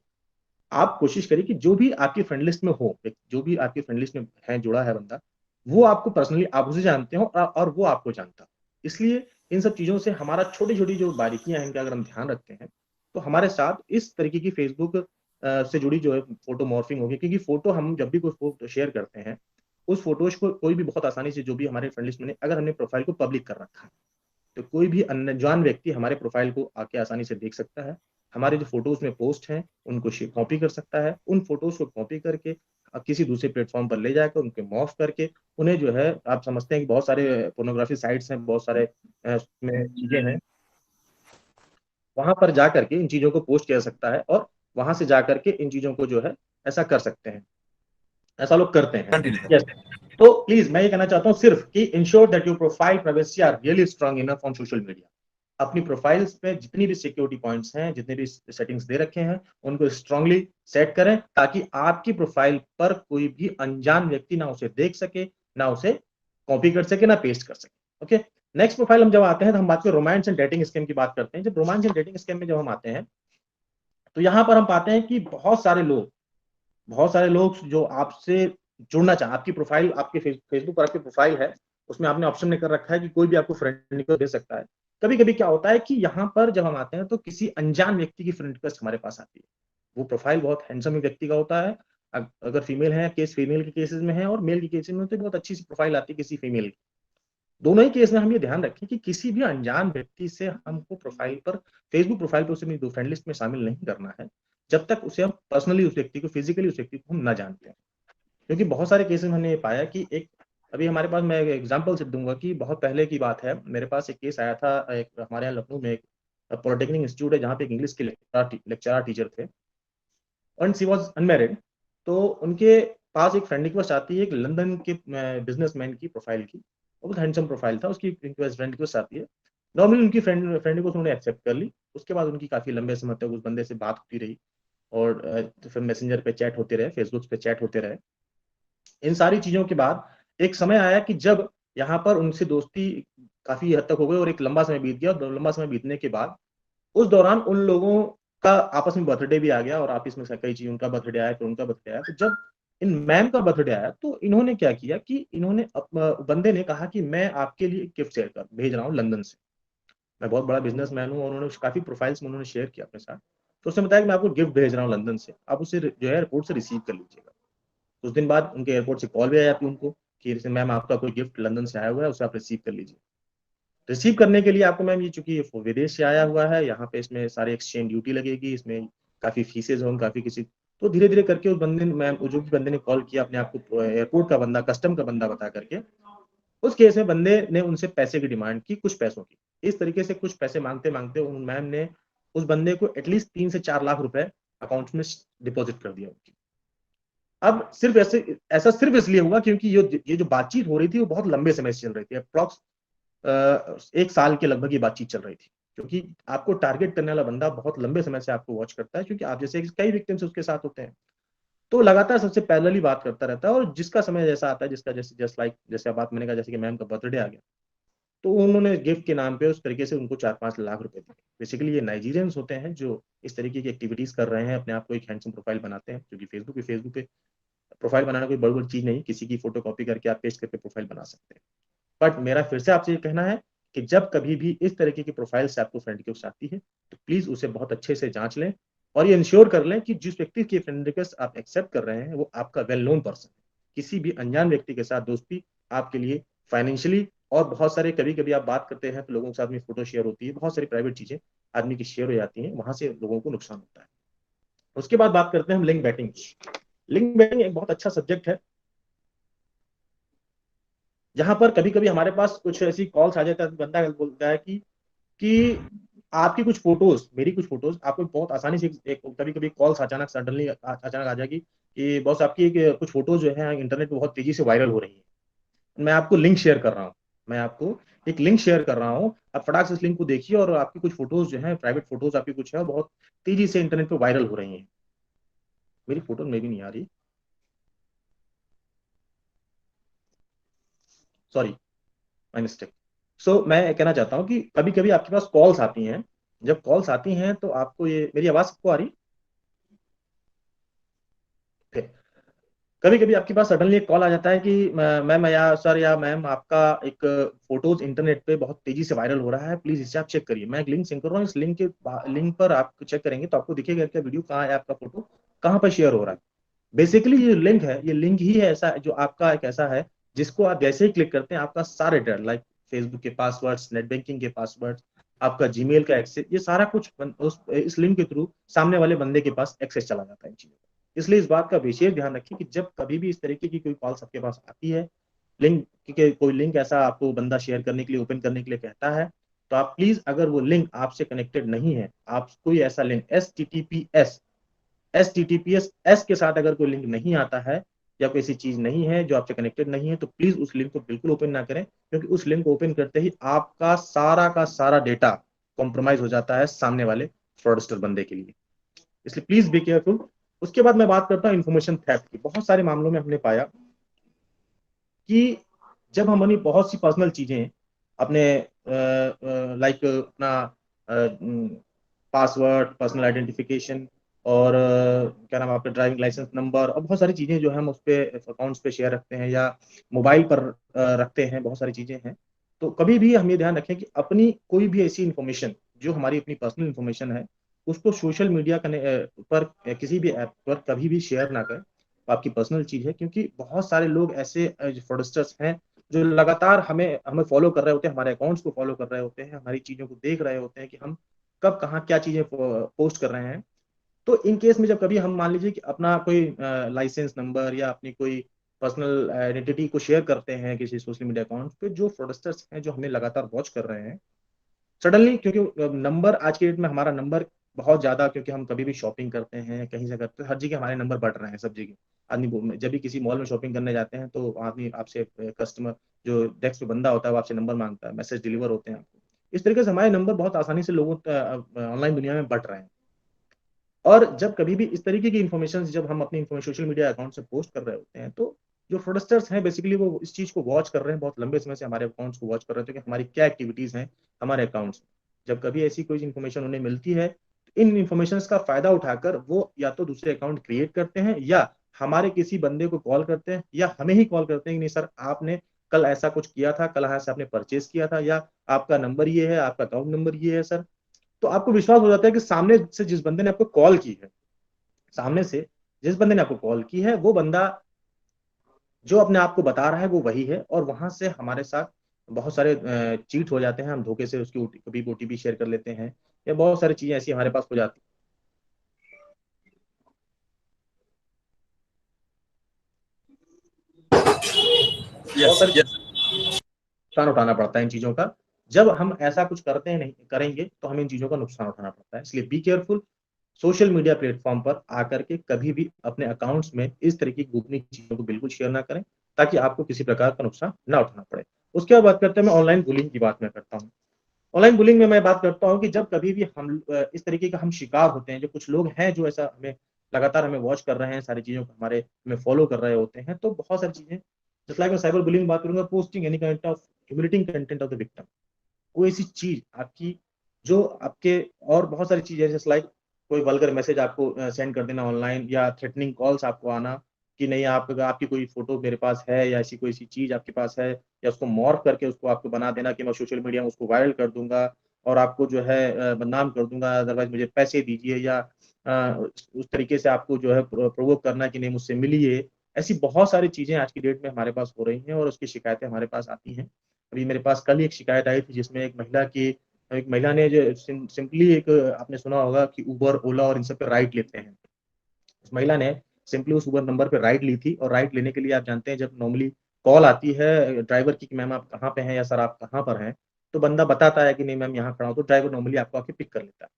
आप कोशिश करिए कि जो भी आपकी फ्रेंड लिस्ट में हो, जो भी आपकी फ्रेंड लिस्ट में है, जुड़ा है बंदा, वो आपको पर्सनली, आप उसे जानते हो और वो आपको जानता। इसलिए इन सब चीजों से हमारा छोटी छोटी जो बारीकियां हैं इनका अगर हम ध्यान रखते हैं तो हमारे साथ इस तरीके की फेसबुक से जुड़ी जो है फोटो मॉर्फिंग होगी। क्योंकि फोटो हम जब भी कोई फोटो शेयर करते हैं, उस फोटोज को कोई भी बहुत आसानी से, जो भी हमारे फ्रेंड लिस्ट में, अगर हमने प्रोफाइल को पब्लिक कर रखा है तो कोई भी अनजान व्यक्ति हमारे प्रोफाइल को आके आसानी से देख सकता है, हमारे जो फोटोज में पोस्ट हैं उनको कॉपी कर सकता है, उन फोटोज को कॉपी करके किसी दूसरे प्लेटफॉर्म पर ले जाकर उनके मॉर्फ करके उन्हें जो है, आप समझते हैं कि बहुत सारे पोर्नोग्राफी साइट्स हैं, बहुत सारे में चीजें हैं, वहां पर जा करके इन चीजों को पोस्ट किया जा सकता है और वहां से जा करके इन चीजों को जो है ऐसा कर सकते हैं, ऐसा लोग करते हैं। यस, तो प्लीज मैं ये कहना चाहता हूँ सिर्फ कि ensure that your profile privacy are really strong enough on social media. अपनी प्रोफाइल्स पे जितनी भी सिक्योरिटी पॉइंट्स हैं, जितने भी सेटिंग्स दे रखे हैं, उनको स्ट्रांगली सेट करें ताकि आपकी प्रोफाइल पर कोई भी अनजान व्यक्ति ना उसे देख सके, ना उसे कॉपी कर सके, ना पेस्ट कर सके। ओके, नेक्स्ट प्रोफाइल हम जब आते हैं तो हम बात करें रोमांस एंड डेटिंग स्कैम की बात करते हैं। जब रोमांस एंड डेटिंग स्कैम में जब हम आते हैं तो यहाँ पर हम पाते हैं कि बहुत सारे लोग जो आपसे जुड़ना चाहते, आपकी प्रोफाइल, आपके फेसबुक पर आपकी प्रोफाइल है, उसमें आपने ऑप्शन नहीं कर रखा है कि कोई भी आपको फ्रेंड रिक्वेस्ट दे सकता है। कभी कभी क्या होता है कि यहाँ पर जब हम आते हैं तो किसी अनजान व्यक्ति की फ्रेंड रिक्वेस्ट हमारे पास आती है। वो प्रोफाइल बहुत हैंडसम व्यक्ति का होता है, अगर फीमेल है, केस फीमेल के केसेस में है, और मेल के केसेस में तो बहुत अच्छी सी प्रोफाइल आती है किसी फीमेल की। दोनों ही केस में हम ये ध्यान रखें कि किसी भी अनजान व्यक्ति से हमको प्रोफाइल पर, फेसबुक प्रोफाइल पर उसे अपनी फ्रेंड लिस्ट में शामिल नहीं करना है जब तक उसे हम पर्सनली उस व्यक्ति को, फिजिकली उस व्यक्ति को हम ना जानते हैं। क्योंकि बहुत सारे केसेस में हमने ये पाया कि अभी हमारे पास, मैं एग्जांपल से दूंगा कि बहुत पहले की बात है, मेरे पास एक केस आया था। एक हमारे यहाँ लखनऊ में एक पॉलिटेक्निक इंस्टीट्यूट है जहाँ पे एक इंग्लिश के लेक्चरर टीचर थे, एंड शी वाज अनमैरिड। तो उनके पास एक फ्रेंड रिक्वेस्ट आती है एक लंदन के बिजनेसमैन की प्रोफाइल की, बहुत हैंडसम प्रोफाइल था उसकी, फ्रेंड रिक्वेस्ट आती है। नॉर्मली उनकी फ्रेंड रिक्वेस्ट उन्होंने एक्सेप्ट कर ली। उसके बाद उनकी काफी लंबे समय तक उस बंदे से बात होती रही और फिर मैसेंजर पे चैट होते रहे, फेसबुक पे चैट होते रहे। इन सारी चीजों के बाद एक समय आया कि जब यहाँ पर उनसे दोस्ती काफी हद तक हो गई और एक लंबा समय बीत गया। और लंबा समय बीतने के बाद उस दौरान उन लोगों का आपस में बर्थडे भी आ गया और आपस में कई चीज, उनका बर्थडे आया, फिर उनका बर्थडे आया। तो जब इन मैम का बर्थडे आया तो इन्होंने क्या किया कि इन्होंने, बंदे ने कहा कि मैं आपके लिए गिफ्ट शेयर कर भेज रहा हूँ लंदन से, मैं बहुत बड़ा बिजनेसमैन हूँ, और उन्होंने काफी प्रोफाइल्स में उन्होंने शेयर किया अपने साथ। तो उसने बताया कि मैं आपको गिफ्ट भेज रहा हूँ लंदन से, आप उसे जो है एयरपोर्ट से रिसीव कर लीजिएगा। कुछ दिन बाद उनके एयरपोर्ट से कॉल भी आया थी उनको कि मैम आपका कोई गिफ्ट लंदन से आया हुआ है, उसे आप रिसीव कर लीजिए। रिसीव करने के लिए आपको मैम, ये चूंकि विदेश से आया हुआ है, यहाँ पे इसमें सारे एक्सचेंज ड्यूटी लगेगी, इसमें काफी फीसेज होंगे, काफी किसी, तो धीरे धीरे करके उस बंदे ने, मैम जो भी बंदे ने कॉल किया अपने आप को एयरपोर्ट का बंदा, कस्टम का बंदा बता करके, उस केस में बंदे ने उनसे पैसे की डिमांड की, कुछ पैसों की। इस तरीके से कुछ पैसे मांगते मांगते उन मैम ने उस बंदे को एटलीस्ट 3 से 4 लाख रुपए अकाउंट में डिपॉजिट कर दिया उनकी। अब सिर्फ ऐसा सिर्फ इसलिए हुआ क्योंकि ये जो बातचीत हो रही थी वो बहुत लंबे समय से चल रही थी, अप्रॉक्स 1 साल के लगभग ये बातचीत चल रही थी। क्योंकि आपको टारगेट करने वाला बंदा बहुत लंबे समय से आपको वॉच करता है, क्योंकि आप जैसे कई विक्टिम्स उसके साथ होते हैं, तो लगातार सबसे पैरेलली बात करता रहता है। और जिसका समय जैसा आता है, जिसका जैसे बात मैंने कहा, जैसे कि मैम का बर्थडे आ गया, तो उन्होंने गिफ्ट के नाम पे उस तरीके से उनको 4-5 लाख रुपए दिए। बेसिकली ये नाइजीरियंस होते हैं जो इस तरीके की एक्टिविटीज कर रहे हैं, अपने आप को एक हैंडसम प्रोफाइल बनाते हैं, क्योंकि फेसबुक पे प्रोफाइल बनाना कोई बड़ी चीज नहीं, किसी की फोटो कॉपी करके आप पेस्ट करके प्रोफाइल बना सकते हैं। बट मेरा फिर से आपसे ये कहना है कि जब कभी भी इस तरीके की प्रोफाइल से आपको फ्रेंड रिक्वेस्ट आती है तो प्लीज उसे बहुत अच्छे से जांच लें और ये इंश्योर कर लें कि जिस व्यक्ति की फ्रेंड रिक्वेस्ट आप एक्सेप्ट कर रहे हैं वो आपका वेल नोन पर्सन है। किसी भी अनजान व्यक्ति के साथ दोस्ती आपके लिए फाइनेंशियली, और बहुत सारे कभी कभी आप बात करते हैं तो लोगों के साथ में फोटो शेयर होती है, बहुत सारी प्राइवेट चीजें आदमी की शेयर हो जाती हैं, वहां से लोगों को नुकसान होता है। उसके बाद बात करते हैं हम लिंक बैटिंग। लिंक बैटिंग एक बहुत अच्छा सब्जेक्ट है, जहां पर कभी कभी हमारे पास कुछ ऐसी कॉल्स आ जाता है, बंदा बोलता है कि आपकी कुछ फोटोज, मेरी कुछ फोटोज आपको बहुत आसानी से, कभी कभी कॉल्स अचानक सडनली अचानक आ जाएगी कि बॉस आपकी एक कुछ फोटोज जो है इंटरनेट पे बहुत तेजी से वायरल हो रही है, मैं आपको लिंक शेयर कर रहा हूँ, मैं आपको एक लिंक शेयर कर रहा हूँ, आप फटाक से इस लिंक को देखिए और आपकी कुछ फोटोज जो है, प्राइवेट फोटोज आपकी कुछ है, बहुत तेजी से इंटरनेट पे वायरल हो रही हैं। मेरी फोटो में भी नहीं आ रही, सॉरी, माय मिस्टेक। सो मैं कहना चाहता हूँ कि कभी कभी आपके पास कॉल्स आती हैं, जब कॉल्स आती हैं तो आपको ये, मेरी आवाज सबको आ रही है? कभी कभी आपके पास सडनली एक कॉल आ जाता है कि मैम या सर या मैम आपका एक फोटोज इंटरनेट पे बहुत तेजी से वायरल हो रहा है, प्लीज इसे आप चेक करिए। मैं एक लिंक सेंड कर रहा हूँ, इस लिंक पर आप चेक करेंगे तो आपको दिखेगा कि वीडियो कहाँ है, आपका फोटो कहाँ पर शेयर हो रहा है। बेसिकली ये लिंक है, ये लिंक ही है ऐसा जो आपका एक ऐसा है जिसको आप जैसे ही क्लिक करते हैं आपका सारे डेटा, लाइक फेसबुक के पासवर्ड्स, नेट बैंकिंग के पासवर्ड्स, आपका जीमेल का एक्सेस, ये सारा कुछ इस लिंक के थ्रू सामने वाले बंदे के पास एक्सेस चला जाता है इन चीजों का। इसलिए इस बात का विशेष ध्यान रखिए कि जब कभी भी इस तरीके की कोई कॉल्स आपके पास आती है, लिंक के कोई लिंक ऐसा आपको बंदा शेयर करने के लिए, ओपन करने के लिए कहता है, तो आप प्लीज, अगर वो लिंक आपसे कनेक्टेड नहीं है, आप कोई ऐसा लिंक एस के साथ अगर कोई लिंक नहीं आता है या कोई ऐसी चीज नहीं है जो आपसे कनेक्टेड नहीं है, तो प्लीज उस लिंक को बिल्कुल ओपन ना करें, क्योंकि उस लिंक को ओपन करते ही आपका सारा का सारा डेटा कॉम्प्रोमाइज हो जाता है सामने वाले फ्रॉडस्टर बंदे के लिए। इसलिए प्लीज बी केयरफुल। उसके बाद मैं बात करता हूँ इन्फॉर्मेशन थेफ्ट की। बहुत सारे मामलों में हमने पाया कि जब हम अपनी बहुत सी पर्सनल चीजें अपने लाइक अपना पासवर्ड, पर्सनल आइडेंटिफिकेशन और क्या नाम है आपका ड्राइविंग लाइसेंस नंबर और बहुत सारी चीजें जो है हम उस पे अकाउंट्स पे शेयर रखते हैं या मोबाइल पर रखते हैं, बहुत सारी चीजें हैं। तो कभी भी हम ये ध्यान रखें कि अपनी कोई भी ऐसी इंफॉर्मेशन जो हमारी अपनी पर्सनल इंफॉर्मेशन है उसको सोशल मीडिया पर किसी भी ऐप पर कभी भी शेयर ना करें। आपकी पर्सनल चीज है, क्योंकि बहुत सारे लोग ऐसे फ्रॉडस्टर्स हैं जो लगातार हमें हमें फॉलो कर रहे होते हैं, हमारे अकाउंट्स को फॉलो कर रहे होते हैं, हमारी चीजों को देख रहे होते हैं कि हम कब कहाँ क्या चीजें पोस्ट कर रहे हैं। तो इन केस में जब कभी हम मान लीजिए कि अपना कोई लाइसेंस नंबर या अपनी कोई पर्सनल आइडेंटिटी को शेयर करते हैं किसी सोशल मीडिया अकाउंट पे, जो फ्रॉडस्टर्स हैं जो हमें लगातार वॉच कर रहे हैं सडनली, क्योंकि नंबर आज के डेट में हमारा नंबर बहुत ज्यादा, क्योंकि हम कभी भी शॉपिंग करते हैं कहीं से करते हैं, हर जगह हमारे नंबर बढ़ रहे हैं सब जगह। आदमी जब भी किसी मॉल में शॉपिंग करने जाते हैं तो आदमी आपसे, कस्टमर जो डेस्क पे बंदा होता है वो आपसे नंबर मांगता है, मैसेज डिलीवर होते हैं आपको। इस तरीके से हमारे नंबर बहुत आसानी से लोगों ऑनलाइन दुनिया में बढ़ रहे हैं। और जब कभी भी इस तरीके की इन्फॉर्मेशन जब हम अपनी सोशल मीडिया अकाउंट से पोस्ट कर रहे होते हैं, तो जो फ्रॉडस्टर्स हैं बेसिकली वो इस चीज को वॉच कर रहे हैं, बहुत लंबे समय से हमारे अकाउंट्स को वॉच कर रहे हैं कि हमारी क्या एक्टिविटीज हैं हमारे अकाउंट्स में। जब कभी ऐसी कोई इन्फॉर्मेशन उन्हें मिलती है तो इन इन्फॉर्मेशन का फायदा उठाकर वो या तो दूसरे अकाउंट क्रिएट करते हैं या हमारे किसी बंदे को कॉल करते हैं या हमें ही कॉल करते हैं कि नहीं सर आपने कल ऐसा कुछ किया था, कल यहाँ से आपने परचेज किया था, या आपका नंबर ये है, आपका अकाउंट नंबर ये है सर। तो आपको विश्वास हो जाता है कि सामने से जिस बंदे ने आपको कॉल की है, सामने से जिस बंदे ने आपको कॉल की है वो बंदा जो अपने आप को बता रहा है वो वही है, और वहां से हमारे साथ बहुत सारे चीट हो जाते हैं, हम धोखे से उसकी कभी ओटीपी शेयर कर लेते हैं या बहुत सारी चीजें ऐसी हमारे पास हो जाती हैं। बहुत सारी नुकसान उठाना पड़ता है इन चीजों का। जब हम ऐसा कुछ करते हैं नहीं करेंगे तो हमें इन चीजों का नुकसान उठाना पड़ता है। इसलिए be careful. Social media platform पर आकर के कभी भी अपने अकाउंट्स में इस तरह की गोपनीय चीजों को बिल्कुल शेयर ना करें, ताकि आपको किसी प्रकार का नुकसान ना उठाना पड़े। उसके बाद बात करते हैं, मैं ऑनलाइन बुलिंग की बात मैं करता हूँ। ऑनलाइन बुलिंग में मैं बात करता हूँ कि जब कभी भी हम इस तरीके का हम शिकार होते हैं, जो कुछ लोग हैं जो ऐसा हमें लगातार हमें वॉच कर रहे हैं, सारी चीजों को हमारे हमें फॉलो कर रहे होते हैं, तो बहुत सारी चीजें जस्ट लाइक मैं साइबर बुलिंग बात करूंगा, posting any kind of humiliating content of the victim. कोई ऐसी चीज आपकी जो आपके, और बहुत सारी चीजें जैसे लाइक कोई वल्गर मैसेज आपको सेंड कर देना ऑनलाइन, या थ्रेटनिंग कॉल्स आपको आना कि नहीं आप आपकी कोई फोटो मेरे पास है या ऐसी कोई सी चीज आपके पास है, या उसको मॉर्फ करके उसको आपको बना देना कि मैं सोशल मीडिया में उसको वायरल कर दूंगा और आपको जो है बदनाम कर दूंगा, अदरवाइज मुझे पैसे दीजिए, या उस तरीके से आपको जो है प्रोवोक करना कि नहीं मुझसे मिलिए। ऐसी बहुत सारी चीजें आज की डेट में हमारे पास हो रही हैं और उसकी शिकायतें हमारे पास आती हैं। अभी मेरे पास कल ही एक शिकायत आई थी जिसमें एक महिला ने जो सिंपली एक, आपने सुना होगा कि उबर, ओला और इन सब पे राइड लेते हैं। उस महिला ने सिंपली उस उबर नंबर पे राइड ली थी, और राइड लेने के लिए आप जानते हैं जब नॉर्मली कॉल आती है ड्राइवर की कि मैम आप कहाँ पे हैं या सर आप कहाँ पर हैं, तो बंदा बताता है कि नहीं मैम यहाँ खड़ा हूँ, तो ड्राइवर नॉर्मली आपको आके पिक कर लेता है।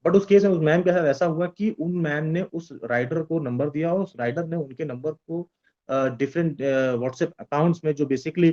बट उस केस में उस मैम के साथ ऐसा हुआ कि उन मैम ने उस राइडर को नंबर दिया और उस राइडर ने उनके नंबर को डिफरेंट व्हाट्सएप अकाउंट्स में जो बेसिकली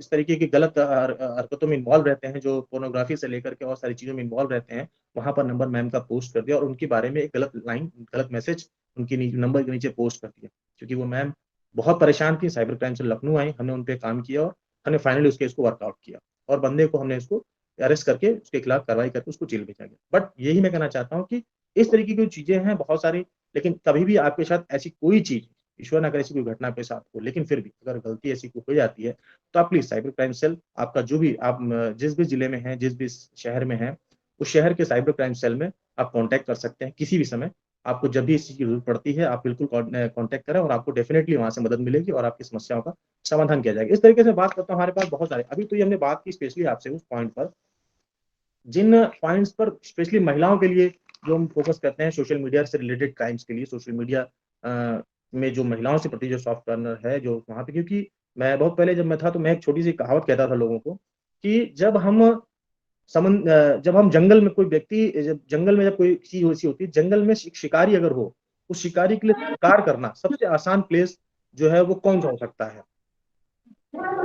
इस तरीके की गलत हरकतों में इन्वॉल्व रहते हैं, जो पोर्नोग्राफी से लेकर के और सारी चीजों में इन्वॉल्व रहते हैं, वहां पर नंबर मैम का पोस्ट कर दिया और उनके बारे में एक गलत मैसेज उनकी नंबर के नीचे पोस्ट कर दिया। क्योंकि वो मैम बहुत परेशान थी, साइबर क्राइम से लखनऊ आई, हमने उन पर काम किया और हमने फाइनली उसके इसको वर्कआउट किया और बंदे को हमने इसको अरेस्ट करके उसके खिलाफ कार्रवाई करके उसको जेल भेजा गया। बट यही मैं कहना चाहता हूँ कि इस तरीके की चीजें हैं बहुत सारी, लेकिन कभी भी आपके साथ ऐसी कोई चीज, ईश्वर ना करे ऐसी कोई घटना आपके साथ हो, लेकिन फिर भी अगर गलती ऐसी कोई हो जाती है तो आप प्लीज साइबर क्राइम सेल, आपका जो भी आप जिस भी जिले में हैं, जिस भी शहर में हैं, उस शहर के साइबर क्राइम सेल में आप कांटेक्ट कर सकते हैं किसी भी समय। आपको जब भी इस चीज की जरूरत पड़ती है आप बिल्कुल कांटेक्ट करें और आपको डेफिनेटली वहां से मदद मिलेगी और आपकी समस्याओं का समाधान किया जाएगा। इस तरीके से बात करता हूँ, हमारे पास बहुत सारे, अभी तो ये हमने बात की स्पेशली आपसे उस पॉइंट पर, जिन पॉइंट्स पर स्पेशली महिलाओं के लिए जो हम फोकस करते हैं, सोशल मीडिया से रिलेटेड क्राइम्स के लिए, सोशल मीडिया में जो महिलाओं से प्रति जो सॉफ्ट कॉर्नर है जो वहां पे, क्योंकि मैं बहुत पहले जब मैं था तो मैं एक छोटी सी कहावत कहता था लोगों को कि जब हम जंगल में कोई व्यक्ति, जब जंगल में जब कोई चीज ऐसी होती है, जंगल में शिकारी अगर हो, उस शिकारी के लिए शिकार करना सबसे आसान प्लेस जो है वो कौन सा हो सकता है?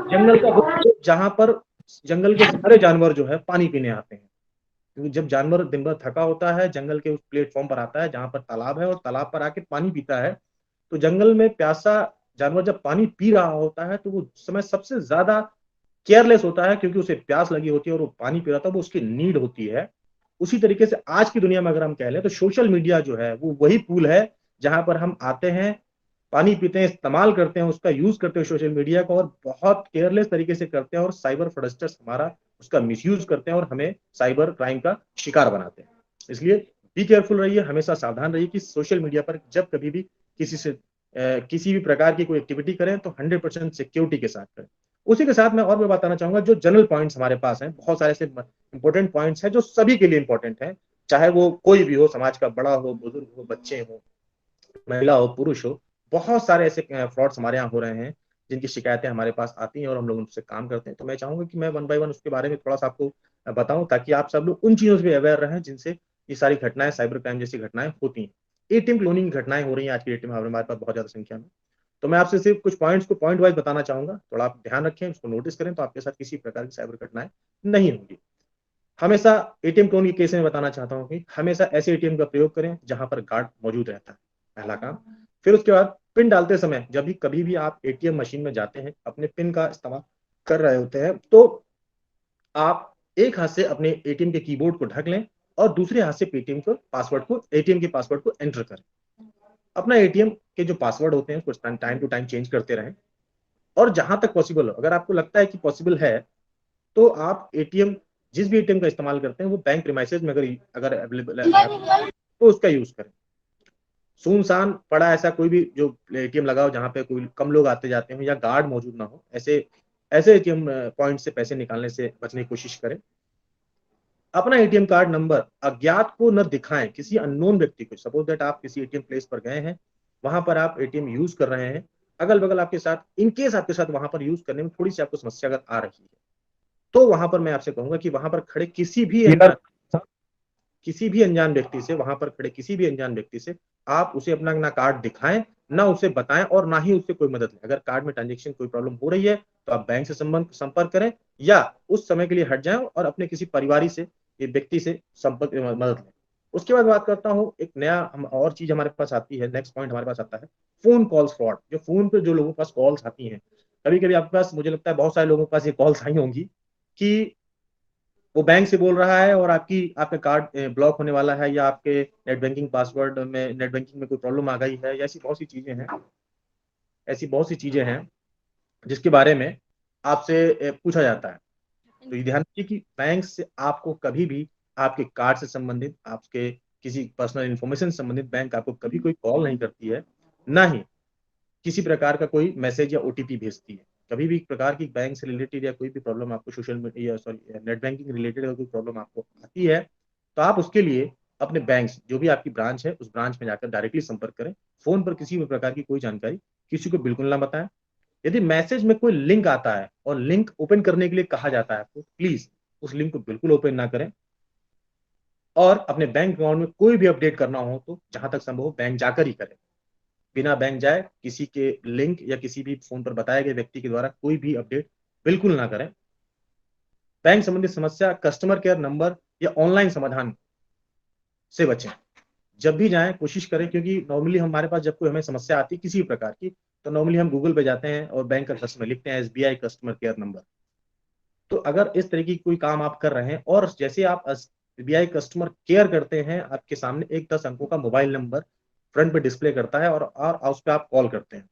जंगल का वो जहां पर जंगल के सारे जानवर जो है पानी पीने आते हैं। क्योंकि जब जानवर दिन भर थका होता है, जंगल के उस प्लेटफॉर्म पर आता है जहां पर तालाब है और तालाब पर आके पानी पीता है, तो जंगल में प्यासा जानवर जब पानी पी रहा होता है तो वो समय सबसे ज्यादा केयरलेस होता है, क्योंकि उसे प्यास लगी होती है और वो पानी पी रहा था, वो उसकी नीड होती है। उसी तरीके से आज की दुनिया में अगर हम कह लें तो सोशल मीडिया जो है वो वही पूल है जहां पर हम आते हैं, पानी पीते हैं, इस्तेमाल करते हैं, उसका यूज करते हैं सोशल मीडिया का, और बहुत केयरलेस तरीके से करते हैं और साइबर फ्रॉडस्टर्स हमारा उसका मिसयूज करते हैं और हमें साइबर क्राइम का शिकार बनाते हैं। इसलिए बी केयरफुल रहिए, हमेशा सावधान रहिए कि सोशल मीडिया पर जब कभी भी किसी भी प्रकार की कोई एक्टिविटी करें तो 100% सिक्योरिटी के साथ करें। उसी के साथ मैं और भी बताना चाहूंगा, जो जनरल पॉइंट्स हमारे पास हैं, बहुत सारे ऐसे इंपॉर्टेंट पॉइंट्स हैं जो सभी के लिए इंपॉर्टेंट हैं, चाहे वो कोई भी हो, समाज का बड़ा हो, बुजुर्ग हो, बच्चे हो, महिला हो, पुरुष हो। बहुत सारे ऐसे फ्रॉड्स हमारे यहाँ हो रहे हैं जिनकी शिकायतें हमारे पास आती हैं और हम लोग उनसे काम करते हैं। तो मैं चाहूंगा कि मैं वन बाय वन उसके बारे में थोड़ा सा आपको बताऊं, ताकि आप सब लोग उन चीजों से भी अवेयर रहें जिनसे ये सारी घटनाएं, साइबर क्राइम जैसी घटनाएं होती हैं। एटीएम क्लोनिंग घटनाएं हो रही हैं आज की डेट में हमारे पास बहुत ज्यादा संख्या में। तो मैं आपसे सिर्फ कुछ पॉइंट्स को पॉइंट वाइज बताना चाहूंगा, थोड़ा आप ध्यान रखें, उसको नोटिस करें, तो आपके साथ किसी प्रकार की साइबर घटनाएं नहीं होंगी। हमेशा एटीएम क्लोन के केस में बताना चाहता हूँ कि हमेशा ऐसे एटीएम का प्रयोग करें जहां पर गार्ड मौजूद रहता है, पहला काम। फिर उसके बाद पिन डालते समय, जब भी कभी भी आप एटीएम मशीन में जाते हैं, अपने पिन का इस्तेमाल कर रहे होते हैं, तो आप एक हाथ से अपने एटीएम के कीबोर्ड को ढक लें और दूसरे हाथ से एटीएम के पासवर्ड को एंटर करें। अपना एटीएम के जो पासवर्ड होते हैं उसको टाइम टू टाइम चेंज करते रहें। और जहां तक पॉसिबल हो, अगर आपको लगता है कि पॉसिबल है, तो आप एटीएम, जिस भी एटीएम का इस्तेमाल करते हैं वो बैंक प्रीमाइसेस में अगर अवेलेबल है तो उसका यूज करें। सुनसान पड़ा ऐसा कोई भी जो एटीएम लगाओ जहां पे कोई कम लोग आते जाते हो या गार्ड मौजूद ना हो, ऐसे ऐसे एटीएम पॉइंट से पैसे निकालने से बचने की कोशिश करें। अपना एटीएम कार्ड नंबर अज्ञात को न दिखाएं, किसी अननोन व्यक्ति को। सपोज दैट आप किसी एटीएम प्लेस पर गए हैं, वहां पर आप एटीएम यूज कर रहे हैं, अगल बगल आपके साथ, इनकेस आपके साथ वहां पर यूज करने में थोड़ी सी आपको समस्या अगर आ रही है, तो वहां पर मैं आपसे कहूंगा कि वहां पर खड़े किसी भी अनजान व्यक्ति से, वहां पर खड़े किसी भी अनजान व्यक्ति से आप उसे अपना ना कार्ड दिखाएं, ना उसे बताएं और ना ही उससे कोई मदद लें। अगर कार्ड में ट्रांजेक्शन कोई प्रॉब्लम हो रही है तो आप बैंक से संपर्क करें या उस समय के लिए हट जाएं और अपने किसी परिवारी से, ये व्यक्ति से संपर्क मदद लें। उसके बाद बात करता हूँ, एक नया और चीज हमारे पास आती है, नेक्स्ट पॉइंट हमारे पास आता है फोन कॉल्स फ्रॉड। जो फोन पे जो लोगों के पास कॉल्स आती हैं, कभी कभी आपके पास, मुझे लगता है बहुत सारे लोगों के पास ये कॉल्स आई होंगी कि वो बैंक से बोल रहा है और आपका कार्ड ब्लॉक होने वाला है, या आपके नेट बैंकिंग पासवर्ड में, नेट बैंकिंग में कोई प्रॉब्लम आ गई है, या ऐसी बहुत सी चीजें हैं जिसके बारे में आपसे पूछा जाता है। तो ये ध्यान रखिए कि बैंक से आपको कभी भी आपके कार्ड से संबंधित, आपके किसी पर्सनल इन्फॉर्मेशन से संबंधित बैंक आपको कभी कोई कॉल नहीं करती है, ना ही किसी प्रकार का कोई मैसेज या ओटीपी भेजती है। कभी भी प्रकार की बैंक से रिलेटेड या कोई भी प्रॉब्लम आपको social media, sorry, net banking related अगर कोई प्रॉब्लम आपको आती है, तो आप उसके लिए अपने बैंक, जो भी आपकी ब्रांच है, उस ब्रांच में जाकर डायरेक्टली संपर्क करें। फोन पर किसी भी प्रकार की कोई जानकारी किसी को बिल्कुल ना बताएं। यदि मैसेज में कोई लिंक आता है और लिंक ओपन करने के लिए कहा जाता है आपको, प्लीज उस लिंक को बिल्कुल ओपन ना करें। और अपने बैंक अकाउंट में कोई भी अपडेट करना हो तो जहां तक संभव हो बैंक जाकर ही करें, बिना बैंक जाए किसी के लिंक या किसी भी फोन पर बताए गए व्यक्ति के द्वारा कोई भी अपडेट बिल्कुल ना करें। बैंक संबंधित समस्या कस्टमर केयर नंबर या ऑनलाइन समाधान से बचें। जब भी जाएं कोशिश करें, क्योंकि नॉर्मली हमारे पास जब कोई हमें समस्या आती है किसी भी प्रकार की, तो नॉर्मली हम गूगल पे जाते हैं और बैंक का कस्टमर लिखते हैं SBI कस्टमर केयर नंबर। तो अगर इस तरह की कोई काम आप कर रहे हैं और जैसे आप SBI कस्टमर केयर करते हैं, आपके सामने एक 10 अंकों का मोबाइल नंबर फ्रंट पे डिस्प्ले करता है और उस पर आप कॉल करते हैं।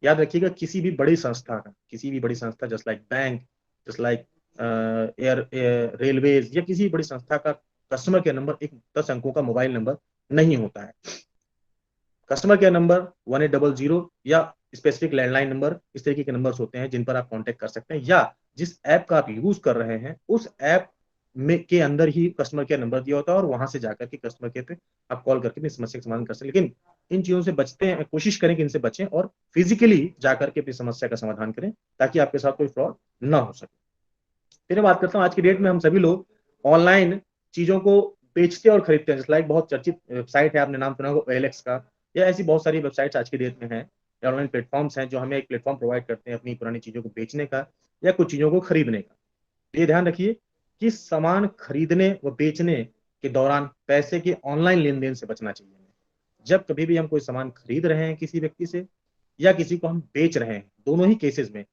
याद रखिएगा, किसी भी बड़ी संस्था just like bank, just like air railways या किसी भी बड़ी संस्था का कस्टमर केयर नंबर एक 10 अंकों का मोबाइल नंबर नहीं होता है। कस्टमर केयर नंबर 1800 या स्पेसिफिक लैंडलाइन नंबर इस तरीके के नंबर्स होते हैं जिन पर आप कांटेक्ट कर सकते हैं, या जिस ऐप का आप यूज कर रहे हैं उस ऐप में के अंदर ही कस्टमर केयर नंबर दिया होता है और वहां से जाकर के कस्टमर केयर पे आप कॉल करके अपनी समस्या का समाधान कर सकते हैं। लेकिन इन चीजों से बचते हैं, कोशिश करें कि इनसे बचें और फिजिकली जाकर के अपनी समस्या का समाधान करें ताकि आपके साथ कोई फ्रॉड ना हो सके। फिर मैं बात करता हूँ, आज की डेट में हम सभी लोग ऑनलाइन चीजों को बेचते और खरीदते हैं। लाइक बहुत चर्चित वेबसाइट है, आपने नाम सुना होगा OLX का, या ऐसी बहुत सारी वेबसाइट्स आज की डेट में हैं, ऑनलाइन प्लेटफॉर्म्स हैं जो हमें एक प्लेटफॉर्म प्रोवाइड करते हैं अपनी पुरानी चीजों को बेचने का या कुछ चीजों को खरीदने का। ये ध्यान रखिए कि सामान खरीदने व बेचने के दौरान पैसे के ऑनलाइन लेन देन से बचना चाहिए। जब कभी भी हम कोई सामान खरीद रहे हैं किसी व्यक्ति से या किसी को हम बेच रहे हैं, दोनों ही केसेस में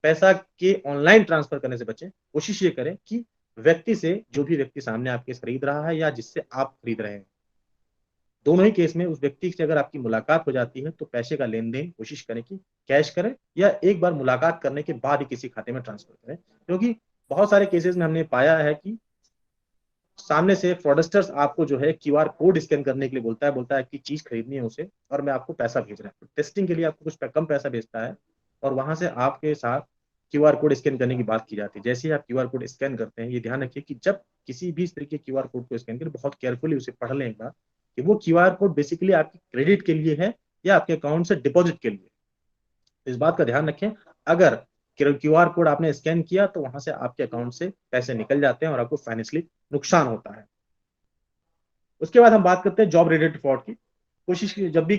पैसा के ऑनलाइन ट्रांसफर करने से बचें। कोशिश ये करें कि व्यक्ति से, जो भी व्यक्ति सामने आपके खरीद रहा है या जिससे आप खरीद रहे हैं, दोनों ही केस में उस व्यक्ति से अगर आपकी मुलाकात हो जाती है तो पैसे का लेन देन कोशिश करें कि कैश करें या एक बार मुलाकात करने के बाद ही किसी खाते में ट्रांसफर करें। क्योंकि बहुत सारे केसेस में हमने पाया है कि सामने से फ्रॉडस्टर्स आपको जो है QR कोड स्कैन करने के लिए बोलता है कि चीज खरीदनी है उसे और मैं आपको पैसा भेज रहा हूँ। टेस्टिंग के लिए आपको कुछ कम पैसा भेजता है और वहां से आपके साथ QR कोड स्कैन करने की बात की जाती है। जैसे ही आप QR कोड स्कैन करते हैं, ये ध्यान रखिए कि जब किसी भी इस तरीके QR कोड को स्कैन करें, बहुत केयरफुली उसे पढ़ लें एक बार कि वो QR कोड बेसिकली आपकी क्रेडिट के लिए है या आपके अकाउंट से डिपॉजिट के लिए। इस बात का ध्यान रखें, अगर QR कोड आपने स्कैन किया तो वहां से आपके अकाउंट से पैसे निकल जाते हैं और आपको फाइनेंशियली नुकसान होता है। उसके बाद हम बात करते हैं जॉब रिलेटेड फ्रॉड की। कोशिश की, जब भी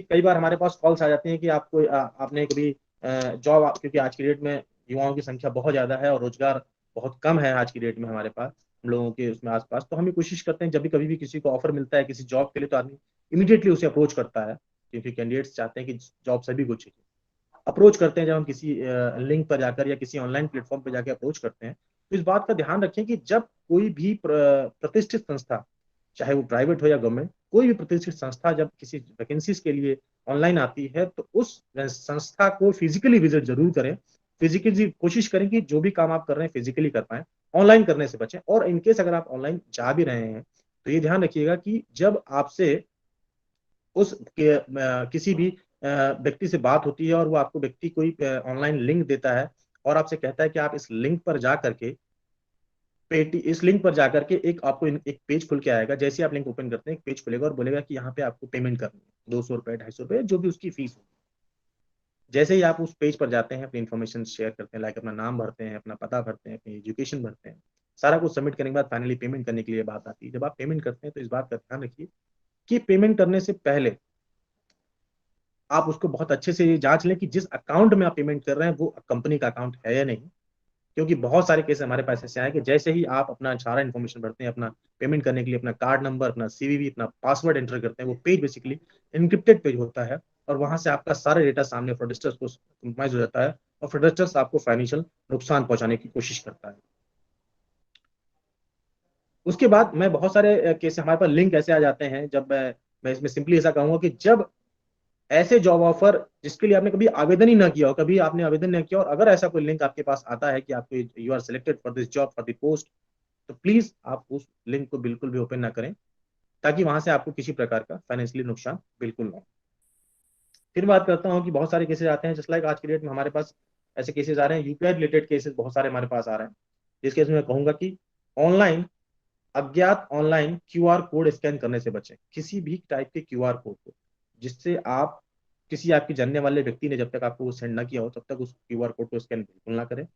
कई बार हमारे पास कॉल्स आ जाती हैं कि आपको आपने कभी जॉब, क्योंकि आज की डेट में युवाओं की संख्या बहुत ज्यादा है और रोजगार बहुत कम है आज की डेट में हमारे पास, हम लोगों के उसमें आसपास, तो हम ये कोशिश करते हैं जब भी कभी भी किसी को ऑफर मिलता है किसी जॉब के लिए तो आदमी इमीडिएटली उसे अप्रोच करता है, क्योंकि कैंडिडेट्स चाहते हैं कि जॉब सभी को चाहिए। अप्रोच करते हैं जब हम किसी लिंक पर जाकर या किसी ऑनलाइन प्लेटफॉर्म पर जाकर अप्रोच करते हैं, तो इस बात का ध्यान रखें कि जब कोई भी प्रतिष्ठित संस्था, चाहे वो प्राइवेट हो या गवर्नमेंट, कोई भी प्रतिष्ठित संस्था जब किसी वैकेंसीज के लिए ऑनलाइन आती है तो उस संस्था को फिजिकली विजिट जरूर करें। फिजिकली कोशिश करें कि जो भी काम आप कर रहे हैं फिजिकली कर पाए, ऑनलाइन करने से बचें। और इनकेस अगर आप ऑनलाइन जा भी रहे हैं तो ये ध्यान रखिएगा कि जब आपसे उस किसी भी व्यक्ति से बात होती है और वो आपको व्यक्ति कोई ऑनलाइन लिंक देता है और आपसे कहता है कि आप इस लिंक पर जा करके इस लिंक पर जाकर के एक आपको एक पेज खुल के आएगा। जैसे आप लिंक ओपन करते हैं एक पेज खुलेगा और बोलेगा कि यहाँ पे आपको पेमेंट करनी है 200 रुपए 250 रुपए जो भी उसकी फीस होगी। जैसे ही आप उस पेज पर जाते हैं, अपनी इन्फॉर्मेशन शेयर करते हैं, लाइक अपना नाम भरते हैं, अपना पता भरते हैं, अपनी एजुकेशन भरते हैं, सारा कुछ सबमिट करने के बाद फाइनली पेमेंट करने के लिए बात आती है। जब आप पेमेंट करते हैं तो इस बात का ध्यान रखिए कि पेमेंट करने से पहले आप उसको बहुत अच्छे से ये जांच लें कि जिस अकाउंट में आप पेमेंट कर रहे हैं वो कंपनी का अकाउंट है या नहीं। क्योंकि बहुत सारे केस हमारे पास ऐसे आए कि जैसे ही आप अपना सारा इन्फॉर्मेशन भरते हैं, अपना पेमेंट करने के लिए अपना कार्ड नंबर, अपना CVV, अपना पासवर्ड एंटर करते हैं, वो पेज बेसिकली इनक्रिप्टेड पेज होता है और वहां से आपका सारा डेटा सामने फ्रॉडस्टर्स को कॉम्प्रोमाइज हो जाता है और फ्रॉडस्टर्स आपको फाइनेंशियल नुकसान पहुंचाने की कोशिश करता है। उसके बाद मैं बहुत सारे केस हमारे पास लिंक ऐसे आ जाते हैं, जब मैं इसमें सिंपली ऐसा कहूंगा कि जब ऐसे जॉब ऑफर जिसके लिए आपने कभी आवेदन ही ना किया हो, कभी आपने आवेदन नहीं किया और अगर ऐसा कोई लिंक आपके पास आता है कि आपको you are selected for this job for the post, तो प्लीज आप उस लिंक को बिल्कुल भी ओपन ना करें ताकि वहां से आपको किसी प्रकार का फाइनेंशियली नुकसान बिल्कुल ना हो। फिर बात करता हूँ कि बहुत सारे केसेस आते हैं, जस्ट लाइक आज की डेट में हमारे पास ऐसे केसेस आ रहे हैं, UPI रिलेटेड केसेस बहुत सारे हमारे पास आ रहे हैं। जिस केस में मैं कहूंगा कि अज्ञात ऑनलाइन QR कोड स्कैन करने से बचें। किसी भी टाइप के QR कोड को जिससे आप किसी आपके जानने वाले व्यक्ति ने जब तक आपको वो सेंड ना किया हो तब तक उस QR कोड को स्कैन बिल्कुल ना करें।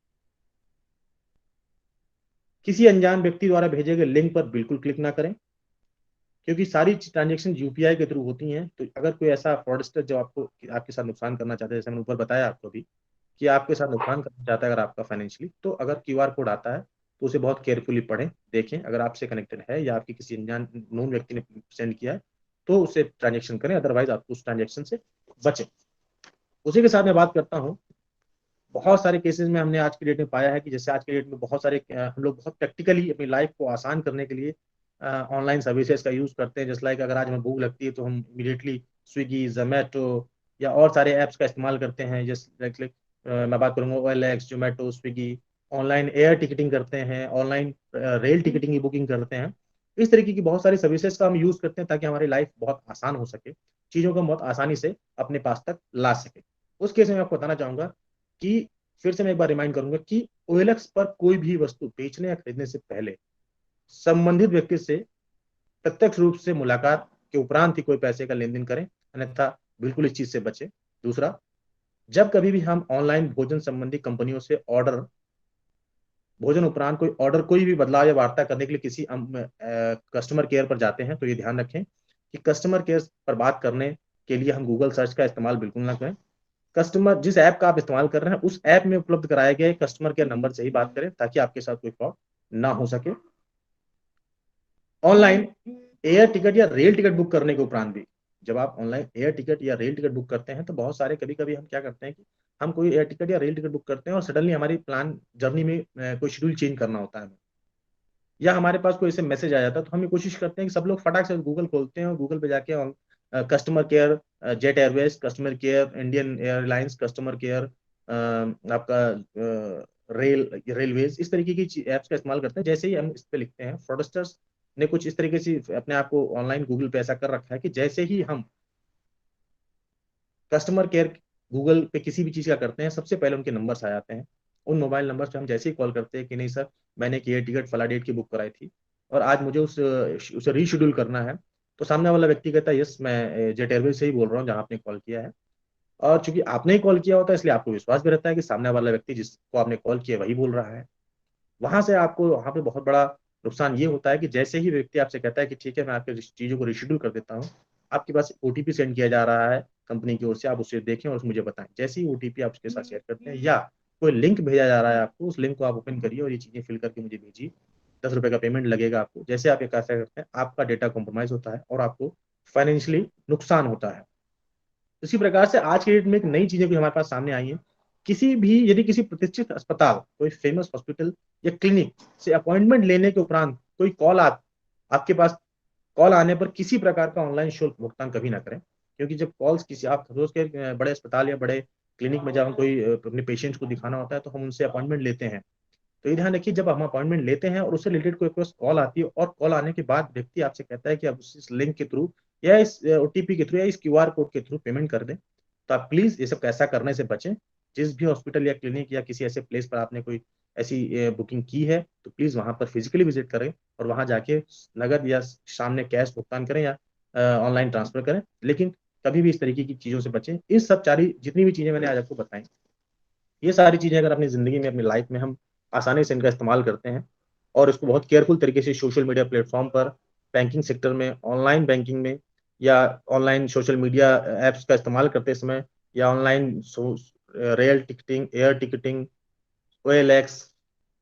किसी अनजान व्यक्ति द्वारा भेजे गए लिंक पर बिल्कुल क्लिक ना करें, क्योंकि सारी ट्रांजेक्शन यूपीआई के थ्रू होती हैं। तो अगर कोई ऐसा फ्रॉडस्टर जो आपके साथ नुकसान करना चाहता है, जैसे मैंने ऊपर बताया आपको भी कि आपके साथ नुकसान करना चाहता है अगर आपका फाइनेंशियली, तो अगर क्यूआर कोड आता है तो उसे बहुत केयरफुली पढ़ें, देखें। अगर आपसे कनेक्टेड है या आपकी किसी अनजान नोन व्यक्ति ने सेंड किया है तो उससे ट्रांजेक्शन करें, अदरवाइज आप उस ट्रांजेक्शन से बचें। उसी के साथ मैं बात करता हूँ, बहुत सारे केसेस में हमने आज के डेट में पाया है कि जैसे आज के डेट में बहुत सारे हम लोग बहुत प्रैक्टिकली अपनी लाइफ को आसान करने के लिए ऑनलाइन सर्विसेज का यूज करते हैं। जैसे लाइक अगर आज हमें भूख लगती है तो हम इमीडिएटली स्विगी, जोमेटो या और सारे ऐप्स का इस्तेमाल करते हैं। जैसे लाइक मैं बात करूंगा OLX, Zomato, Swiggy. Online air ticketing करते हैं, ऑनलाइन रेल टिकटिंग की बुकिंग करते हैं। इस तरीके की बहुत सारी सर्विसेज का हम यूज करते हैं ताकि हमारी लाइफ बहुत आसान हो सके, चीज़ों को हम बहुत आसानी से अपने पास तक ला सके। उस केस में मैं आपको बताना चाहूंगा कि फिर से मैं एक बार रिमाइंड करूंगा कि OLX पर कोई भी वस्तु बेचने या खरीदने से पहले संबंधित व्यक्ति से प्रत्यक्ष रूप से मुलाकात के उपरांत ही कोई पैसे का लेन देन करें, अन्यथा बिल्कुल इस चीज से बचें। दूसरा, जब कभी भी हम ऑनलाइन भोजन संबंधी कंपनियों से भोजन उपरांत कोई भी बदलाव या वार्ता करने के लिए किसी कस्टमर केयर पर जाते हैं तो ये ध्यान रखें कि कस्टमर केयर पर बात करने के लिए हम गूगल सर्च का इस्तेमाल बिल्कुल ना करें। कस्टमर जिस ऐप का आप इस्तेमाल कर रहे हैं उस ऐप में उपलब्ध कराए गए कस्टमर केयर नंबर से ही बात करें ताकि आपके साथ कोई फ्रॉड ना हो सके। ऑनलाइन एयर टिकट या रेल टिकट बुक करने के उपरांत भी, जब आप ऑनलाइन एयर टिकट या रेल टिकट बुक करते हैं तो बहुत सारे कभी कभी हम क्या करते हैं कि हम कोई एयर टिकट या रेल टिकट बुक करते हैं और सडनली हमारी प्लान जर्नी में कोई शेड्यूल चेंज करना होता है, या हमारे पास कोई ऐसे मैसेज आ जाता है, तो हम ये कोशिश करते हैं कि सब लोग फटाक से गूगल खोलते हैं और गूगल पे जाके customer care jet Airways, customer care Indian airlines, customer care आपका रेलवेज, इस तरीके की ऐप्स का इस्तेमाल करते हैं। जैसे ही हम इस पे लिखते हैं, फ्रॉडस्टर्स ने कुछ इस तरीके से अपने आप को ऑनलाइन गूगल पे ऐसा कर रखा है कि जैसे ही हम कस्टमर केयर गूगल पे किसी भी चीज का करते हैं, सबसे पहले उनके नंबर्स आ जाते हैं। उन मोबाइल नंबर पे हम जैसे ही कॉल करते हैं कि नहीं सर, मैंने एक एयर टिकट फला डेट की बुक कराई थी और आज मुझे उसे रीशेड्यूल करना है, तो सामने वाला व्यक्ति कहता है यस, मैं जेट एयरवेज से ही बोल रहा हूँ जहाँ आपने कॉल किया है। और चूंकि आपने ही कॉल किया होता है इसलिए आपको विश्वास भी रहता है कि सामने वाला व्यक्ति जिसको आपने कॉल किया वही बोल रहा है। वहां से आपको वहां पे बहुत बड़ा नुकसान ये होता है कि जैसे ही व्यक्ति आपसे कहता है कि ठीक है मैं आपके चीजों को रिशेड्यूल कर देता हूँ, आपके पास OTP सेंड किया जा रहा है कंपनी की ओर से, आप उसे देखें और उसे मुझे बताएं। जैसे ही OTP आप उसके साथ शेयर करते हैं या कोई लिंक भेजा जा रहा है आपको, उस लिंक को आप ओपन करिए और ये चीजें फिल करके मुझे भेजिए। 10 रुपए का पेमेंट लगेगा आपको। जैसे आप ये कैसे करते हैं, आपका डेटा कॉम्प्रोमाइज होता है और आपको फाइनेंशियली नुकसान होता है। इसी प्रकार से आज के डेट में एक नई चीजें भी हमारे पास सामने आई है। यदि किसी प्रतिष्ठित अस्पताल, कोई फेमस हॉस्पिटल या क्लिनिक से अपॉइंटमेंट लेने के उपरांत कोई आपके पास कॉल आने पर किसी प्रकार का ऑनलाइन शुल्क भुगतान कभी ना करें, क्योंकि जब कॉल्स किसी आप रोज के बड़े अस्पताल या बड़े क्लिनिक में जब हम कोई अपने पेशेंट्स को दिखाना होता है तो हम उनसे अपॉइंटमेंट लेते हैं। तो ये ध्यान रखिए, जब हम अपॉइंटमेंट लेते हैं और उससे रिलेटेड कोई कॉल आती है और कॉल आने के बाद व्यक्ति आपसे कहता है कि आप इस लिंक के थ्रू या इस OTP के थ्रू या इस QR कोड के थ्रू पेमेंट कर दें, तो आप प्लीज ये सब ऐसा करने से बचें। जिस भी हॉस्पिटल या क्लिनिक या किसी ऐसे प्लेस पर आपने कोई ऐसी बुकिंग की है तो प्लीज वहां पर फिजिकली विजिट करें और वहां जाके नगद या सामने कैश भुगतान करें या ऑनलाइन ट्रांसफर करें, लेकिन कभी भी इस तरीके की चीजों से बचें। इस सब जितनी भी चीजें मैंने आज आपको बताई, ये सारी चीजें अगर अपनी जिंदगी में, अपनी लाइफ में हम आसानी से इनका इस्तेमाल करते हैं और इसको बहुत केयरफुल तरीके से सोशल मीडिया प्लेटफॉर्म पर, बैंकिंग सेक्टर में, ऑनलाइन बैंकिंग में या ऑनलाइन सोशल मीडिया एप्स का इस्तेमाल करते समय या online rail ticketing, air ticketing, OLX,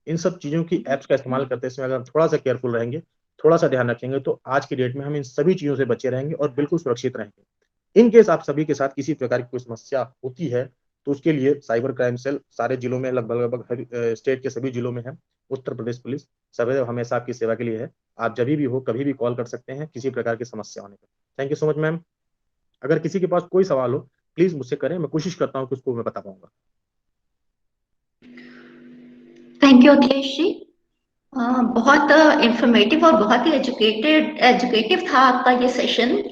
इन सब चीजों की एप्स का इस्तेमाल करते समय अगर थोड़ा सा केयरफुल रहेंगे, थोड़ा सा ध्यान रखेंगे, तो आज की डेट में हम इन सभी चीजों से बचे रहेंगे और बिल्कुल सुरक्षित रहेंगे। इन केस आप सभी के साथ किसी प्रकार की कोई समस्या होती है तो उसके लिए साइबर क्राइम सेल सारे जिलों में, लगभग हर स्टेट के सभी जिलों में है। उत्तर प्रदेश पुलिस सदैव हमेशा आपकी सेवा के लिए है। आप जब भी हो, कभी भी कॉल कर सकते हैं किसी प्रकार की समस्या होने पर। Thank you so much ma'am. अगर किसी के पास कोई सवाल हो प्लीज मुझसे करें, मैं कोशिश करता हूँ कि उसको मैं बता पाऊंगा। थैंक यू अखिलेश जी, बहुत इंफॉर्मेटिव और बहुत ही एजुकेटिव था आपका ये सेशन।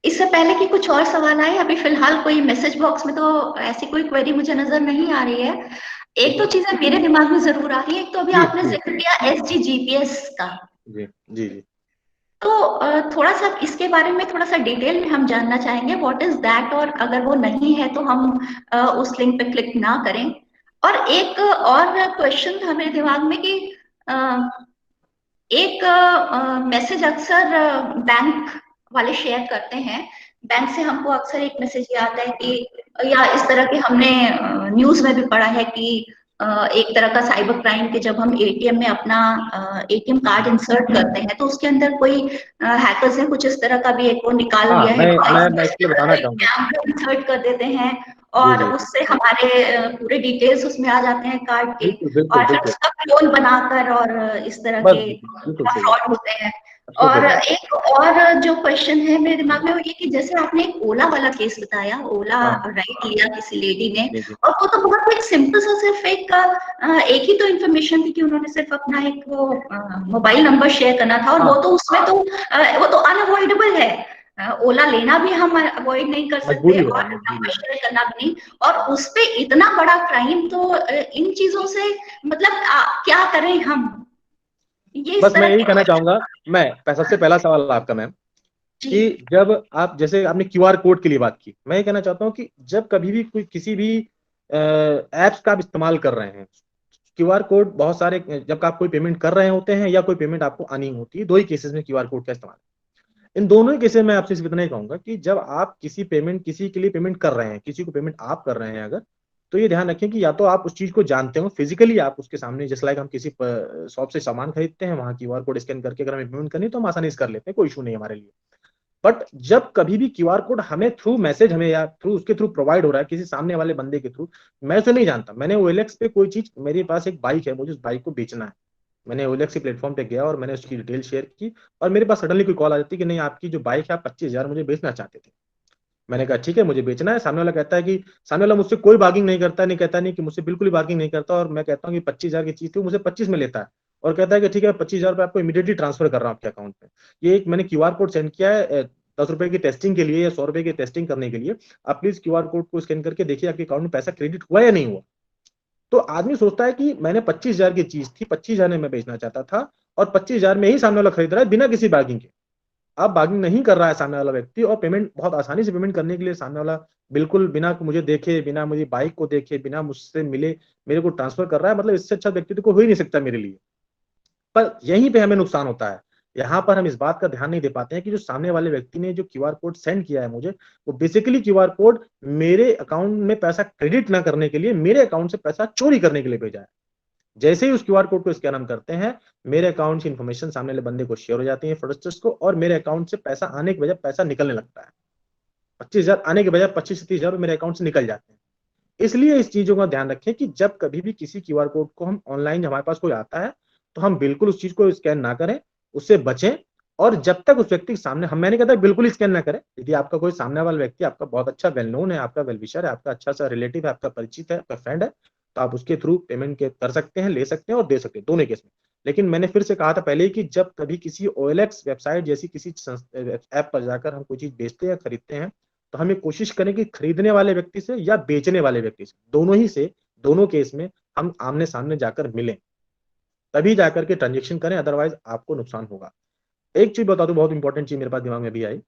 इससे पहले कि कुछ और सवाल आए, अभी फिलहाल कोई मैसेज बॉक्स में तो ऐसी कोई क्वेरी मुझे नजर नहीं आ रही है। एक दो चीजें मेरे दिमाग में जरूर आ रही है। एक तो अभी आपने जिक्र किया SGGPS का, जी जी जी, तो थोड़ा सा इसके बारे में थोड़ा सा डिटेल में हम जानना चाहेंगे, व्हाट इज दैट, और अगर वो नहीं है तो हम उस लिंक पे क्लिक ना करें। और एक और क्वेश्चन था मेरे दिमाग में कि एक मैसेज अक्सर बैंक वाले शेयर करते हैं। बैंक से हमको अक्सर एक मैसेज ये आता है कि, या इस तरह के हमने न्यूज में भी पढ़ा है कि एक तरह का साइबर क्राइम के जब हम एटीएम में अपना एटीएम कार्ड इंसर्ट करते हैं तो उसके अंदर कोई हैकर्स ने कुछ इस तरह का भी एक वो निकाल हाँ, लिया है, मैं इसके लिए बताना चाहूंगा। इंसर्ट कर देते हैं जी और जी जी, उससे हमारे पूरे डिटेल्स उसमें आ जाते हैं कार्ड के, बिल्कुल और बिल्कुल फिर बिल्कुल, उसका क्लोन बनाकर और इस तरह बस के बिल्कुल सही है, फ्रॉड होते हैं। और एब्सोल्युटली राइट। एक और जो क्वेश्चन है मेरे दिमाग में वो ये कि जैसे आपने एक ओला वाला केस बताया, ओला हाँ राइड लिया किसी लेडी ने, जी जी, और वो तो बहुत एक सिंपल सा सिर्फ एक ही तो इन्फॉर्मेशन थी कि उन्होंने सिर्फ अपना एक वो मोबाइल नंबर शेयर करना था, और हाँ वो तो उसमें तो वो तो अनअवॉइडेबल है। ओला लेना भी हम अवॉइड नहीं कर सकते मजबूरी और है, मजबूरी नंबर है। शेयर करना भी नहीं, और उस पे इतना बड़ा क्राइम, तो इन चीजों से मतलब क्या करें हम, ये इस बस मैं तरह यही के कहना क्वेश्चन। चाहूंगा, सबसे पहला सवाल आपका मैम, जी कि जब आप, जैसे आपने क्यूआर कोड के लिए बात की, मैं ये कहना चाहता हूँ कि जब कभी भी कोई किसी भी एप्स का आप इस्तेमाल कर रहे हैं, क्यूआर कोड बहुत सारे, जब आप कोई पेमेंट कर रहे होते हैं या कोई पेमेंट आपको आनी होती है, दो ही केसेस में क्यूआर कोड का इस्तेमाल। इन दोनों ही केसेस में आपसे सिर्फ इतना ही कहूंगा कि जब आप किसी के लिए पेमेंट कर रहे हैं, किसी को पेमेंट आप कर रहे हैं अगर, तो ये ध्यान रखें कि या तो आप उस चीज को जानते हो, फिजिकली आप उसके सामने, जैसे लाइक हम किसी शॉप से सामान खरीदते हैं, वहां क्यूआर कोड स्कैन करके अगर हमें पेमेंट करनी है तो हम आसानी से कर लेते हैं, कोई इशू नहीं है हमारे लिए। बट जब कभी भी क्यूआर कोड हमें थ्रू मैसेज, हमें या थ्रू उसके थ्रू प्रोवाइड हो रहा है किसी सामने वाले बंदे के थ्रू, मैं उसे नहीं जानता, मैंने ओएलएक्स पे कोई चीज, मेरे पास एक बाइक है, मुझे उस बाइक को बेचना है, मैंने ओएलएक्स के प्लेटफॉर्म पे गया और मैंने उसकी डिटेल शेयर की, और मेरे पास सडनली कोई कॉल आ जाती है कि नहीं, आपकी जो बाइक है आप 25,000 मुझे बेचना चाहते थे। मैंने कहा ठीक है, मुझे बेचना है। सामने वाला कहता है कि, सामने वाला मुझसे कोई बार्गिंग नहीं करता, नहीं कहता नहीं कि मुझसे बिल्कुल ही बार्गिंग नहीं करता, और मैं कहता हूँ कि 25,000 की चीज थी, मुझे 25 में लेता है, और कहता है कि ठीक है, 25,000 रुपये आपको इमीडिएटली ट्रांसफर कर रहा हूँ आपके अकाउंट में। ये एक मैंने क्यूआर कोड सेंड किया है 10 रुपए की टेस्टिंग के लिए या 100 रुपए की टेस्टिंग करने के लिए, आप प्लीज क्यूआर कोड को स्कैन करके देखिए आपके अकाउंट में पैसा क्रेडिट हुआ या नहीं हुआ। तो आदमी सोचता है कि मैंने 25,000 की चीज थी, 25,000 में मैं बेचना चाहता था, और 25,000 में ही सामने वाला खरीद रहा है बिना किसी बार्गिंग के। अब बार्गिंग नहीं कर रहा है सामने वाला व्यक्ति, और पेमेंट बहुत आसानी से पेमेंट करने के लिए सामने वाला बिल्कुल बिना मुझे देखे, बिना मुझे बाइक को देखे, बिना मुझसे मिले मेरे को ट्रांसफर कर रहा है, मतलब इससे अच्छा व्यक्ति तो कोई हो ही नहीं सकता मेरे लिए। पर यहीं पे हमें नुकसान होता है, यहाँ पर हम इस बात का ध्यान नहीं दे पाते हैं कि जो सामने वाले व्यक्ति ने जो क्यूआर कोड सेंड किया है मुझे, वो बेसिकली क्यूआर कोड मेरे अकाउंट में पैसा क्रेडिट ना करने के लिए, मेरे अकाउंट से पैसा चोरी करने के लिए भेजा है। जैसे ही उस क्यूआर कोड को स्कैन हम करते हैं, मेरे अकाउंट की इन्फॉर्मेशन सामने वाले बंदे को शेयर हो जाती है, फ्रॉडस्टर्स को, और मेरे अकाउंट से पैसा आने के बजाय पैसा निकलने लगता है। 25,000 आने के बजाय 25 से 30,000 मेरे अकाउंट से निकल जाते हैं। इसलिए इस चीजों का ध्यान रखें कि जब कभी भी किसी क्यूआर कोड को हम ऑनलाइन, हमारे पास कोई आता है, तो हम बिल्कुल उस चीज को स्कैन ना करें, उससे बचें। और जब तक उस व्यक्ति के सामने, हम, मैंने कहता है बिल्कुल स्कैन ना करें। यदि आपका कोई सामने वाला व्यक्ति आपका बहुत अच्छा वेल नोन है, आपका वेल विशर है, आपका अच्छा सा रिलेटिव है, आपका परिचित है, आपका फ्रेंड है, तो आप उसके थ्रू पेमेंट कर सकते हैं, ले सकते हैं और दे सकते हैं, दोनों केस में। लेकिन मैंने फिर से कहा था पहले ही कि जब कभी किसी ओएलएक्स वेबसाइट जैसी किसी ऐप पर जाकर हम कोई चीज बेचते या खरीदते हैं, तो हमें कोशिश करें कि खरीदने वाले व्यक्ति से या बेचने वाले व्यक्ति से, दोनों ही से, दोनों केस में हम आमने सामने जाकर मिलें, तभी जाकर के ट्रांजेक्शन करें, अदरवाइज आपको नुकसान होगा। एक चीज बता दूं, बहुत इंपॉर्टेंट चीज मेरे पास दिमाग में भी आई,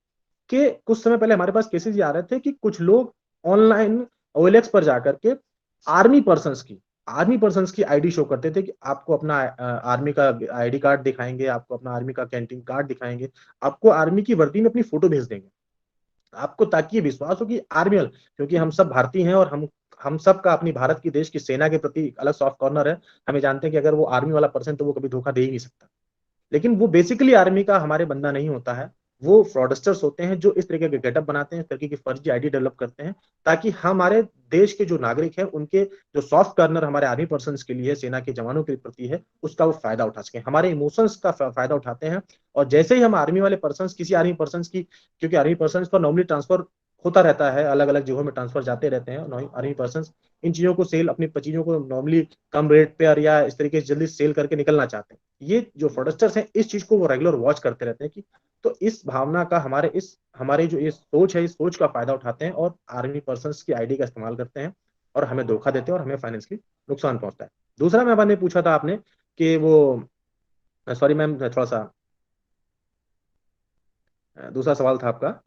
कि कुछ समय पहले हमारे पास केसेस ये आ रहे थे कि कुछ लोग ऑनलाइन ओएलएक्स पर जाकर के आर्मी पर्सन्स की आईडी शो करते थे, कि आपको अपना आर्मी का आईडी कार्ड दिखाएंगे, आपको अपना आर्मी का कैंटीन कार्ड दिखाएंगे, आपको आर्मी की वर्दी में अपनी फोटो भेज देंगे आपको, ताकि ये विश्वास हो कि आर्मी वाले, क्योंकि हम सब भारतीय हैं और हम सब का अपनी भारत की देश की सेना के प्रति अलग सॉफ्ट कॉर्नर है। हमें जानते हैं कि अगर वो आर्मी वाला पर्सन, तो वो कभी धोखा दे ही नहीं सकता। लेकिन वो बेसिकली आर्मी का हमारे बंदा नहीं होता है, वो फ्रॉडस्टर्स होते हैं जो इस तरीके के गेटअप बनाते हैं, इस तरीके की फर्जी आईडी डेवलप करते हैं, ताकि हमारे देश के जो नागरिक हैं, उनके जो सॉफ्ट कॉर्नर हमारे आर्मी पर्सन के लिए, सेना के जवानों के प्रति है, उसका वो फायदा उठा सके, हमारे इमोशंस का फायदा उठाते हैं। और जैसे ही हम आर्मी वाले पर्सन, किसी आर्मी पर्सन की, क्योंकि आर्मी पर्सन का नॉर्मली ट्रांसफर होता रहता है, अलग अलग जगहों में ट्रांसफर जाते रहते हैं आर्मी पर्सन, इन चीजों को सेल, अपनी चीजों को नॉर्मली कम रेट पे और या इस तरीके से जल्दी सेल करके निकलना चाहते हैं। ये जो फ्रॉडस्टर्स हैं, इस चीज को वो रेगुलर वॉच करते रहते हैं कि, तो इस भावना का, हमारे जो ये सोच है, इस सोच का फायदा उठाते हैं और आर्मी पर्सन्स की आईडी का इस्तेमाल करते हैं, और हमें धोखा देते हैं और हमें फाइनेंशियली नुकसान पहुंचता है। दूसरा मैं आपने पूछा था आपने कि वो, सॉरी मैम, थोड़ा सा दूसरा सवाल था आपका,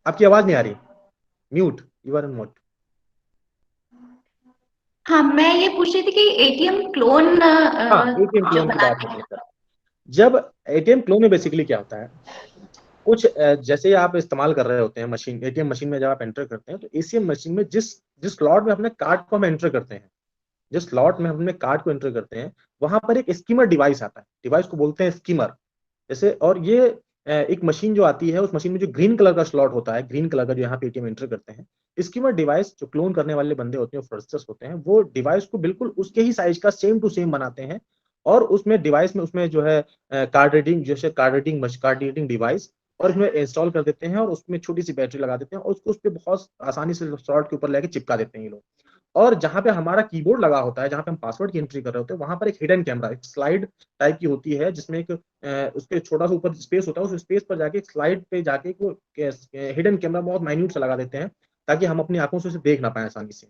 आपकी आवाज नहीं आ रही, mute, you are in mute. हाँ, मैं ये पूछ रही थी कि एटीएम क्लोन हाँ, एटीएम जो क्लोन की बात बनाते हैं। करें। जब एटीएम क्लोन में बेसिकली क्या होता है, कुछ जैसे ही आप इस्तेमाल कर रहे होते हैं मशीन, एटीएम मशीन में जब आप एंटर करते हैं तो एटीएम मशीन में जिस जिस स्लॉट में अपने कार्ड को हम एंटर करते हैं, जिस स्लॉट में हम अपने कार्ड को एंटर करते हैं, वहां पर एक स्कीमर डिवाइस आता है, डिवाइस को बोलते हैं स्कीमर जैसे। और ये एक मशीन जो आती है, उस मशीन में जो ग्रीन कलर का स्लॉट होता है, ग्रीन कलर का जो यहाँ पे एटीएम एंटर करते हैं, स्कीमर डिवाइस जो क्लोन करने वाले बंदे होते हैं, फ्रस्टर्स होते हैं, वो डिवाइस को बिल्कुल उसके ही साइज का सेम टू सेम बनाते हैं। और उसमें डिवाइस में उसमें जो है कार्ड रीडिंग, जैसे कार्ड रीडिंग डिवाइस, और उसमें इंस्टॉल कर देते हैं और उसमें छोटी सी बैटरी लगा देते हैं और उसको उस पर बहुत आसानी से स्लॉट के ऊपर लेके चिपका देते हैं ये लोग। और जहां पे हमारा कीबोर्ड लगा होता है, जहां पे हम पासवर्ड की एंट्री कर रहे होते हैं, वहां पर एक हिडन कैमरा, एक स्लाइड टाइप की होती है, जिसमें एक उसके छोटा सा ऊपर स्पेस होता है, उस स्पेस पर जाके एक स्लाइड पे जाके वो हिडन कैमरा बहुत माइन्यूट सा लगा देते हैं, ताकि हम अपनी आंखों से उसे देख ना पाए आसानी से।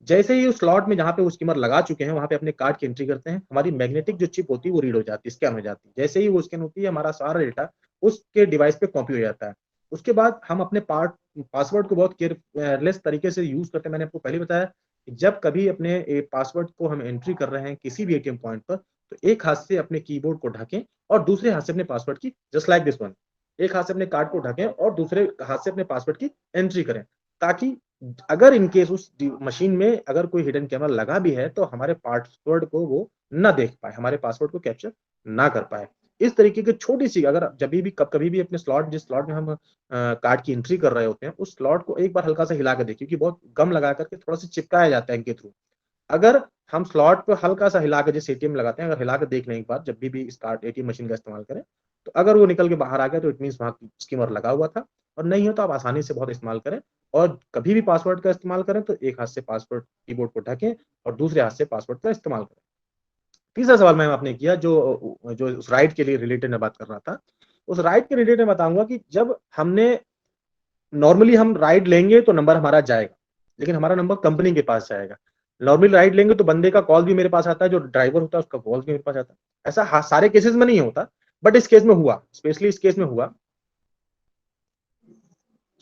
जैसे ही उस स्लॉट में जहां पे वो स्कीमर लगा चुके हैं, वहां पे अपने कार्ड की एंट्री करते हैं, हमारी मैग्नेटिक जो चिप होती है वो रीड हो जाती है, स्कैन हो जाती है। जैसे ही वो स्कैन होती है, हमारा सारा डेटा उसके डिवाइस पे कॉपी हो जाता है। उसके बाद हम अपने पासवर्ड को बहुत केयरलेस तरीके से यूज करते हैं। मैंने आपको पहले बताया कि जब कभी अपने पासवर्ड को हम एंट्री कर रहे हैं किसी भी एटीएम पॉइंट पर, तो एक हाथ से अपने कीबोर्ड को ढकें और दूसरे हाथ से अपने पासवर्ड की, जस्ट लाइक दिस वन, एक हाथ से अपने कार्ड को ढकें और दूसरे हाथ से अपने पासवर्ड की एंट्री करें, ताकि अगर इनकेस उस मशीन में अगर कोई हिडन कैमरा लगा भी है तो हमारे पासवर्ड को वो ना देख पाए, हमारे पासवर्ड को कैप्चर ना कर पाए। इस तरीके की छोटी सी, अगर जब भी कभी भी अपने स्लॉट, जिस स्लॉट में हम कार्ड की एंट्री कर रहे होते हैं, उस स्लॉट को एक बार हल्का सा हिला कर देखिए, क्योंकि बहुत गम लगा करके थोड़ा सा चिपकाया जाता है इनके थ्रू। अगर हम स्लॉट पे हल्का सा हिला कर, जैसे एटीएम लगाते हैं, अगर हिला कर देख लें एक बार, जब भी इस कार्ड एटीएम मशीन का इस्तेमाल करें, तो अगर वो निकल के बाहर आ गया तो इट मीन्स वहां स्कीमर लगा हुआ था। और नहीं हो तो आप आसानी से बहुत इस्तेमाल करें। और कभी भी पासवर्ड का इस्तेमाल करें तो एक हाथ से पासवर्ड कीबोर्ड को ढकें और दूसरे हाथ से पासवर्ड का इस्तेमाल करें। तीसरा सवाल मैम आपने किया, जो जो उस राइट के लिए रिलेटेड मैं बात कर रहा था, उस राइट के रिलेटेड मैं बताऊंगा कि जब हमने नॉर्मली हम राइड लेंगे तो नंबर हमारा जाएगा, लेकिन हमारा नंबर कंपनी के पास जाएगा। नॉर्मली राइड लेंगे तो बंदे का कॉल भी मेरे पास आता है, जो ड्राइवर होता है उसका कॉल भी मेरे पास आता है। ऐसा सारे केसेस में नहीं होता, बट इस केस में हुआ, स्पेशली इस केस में हुआ।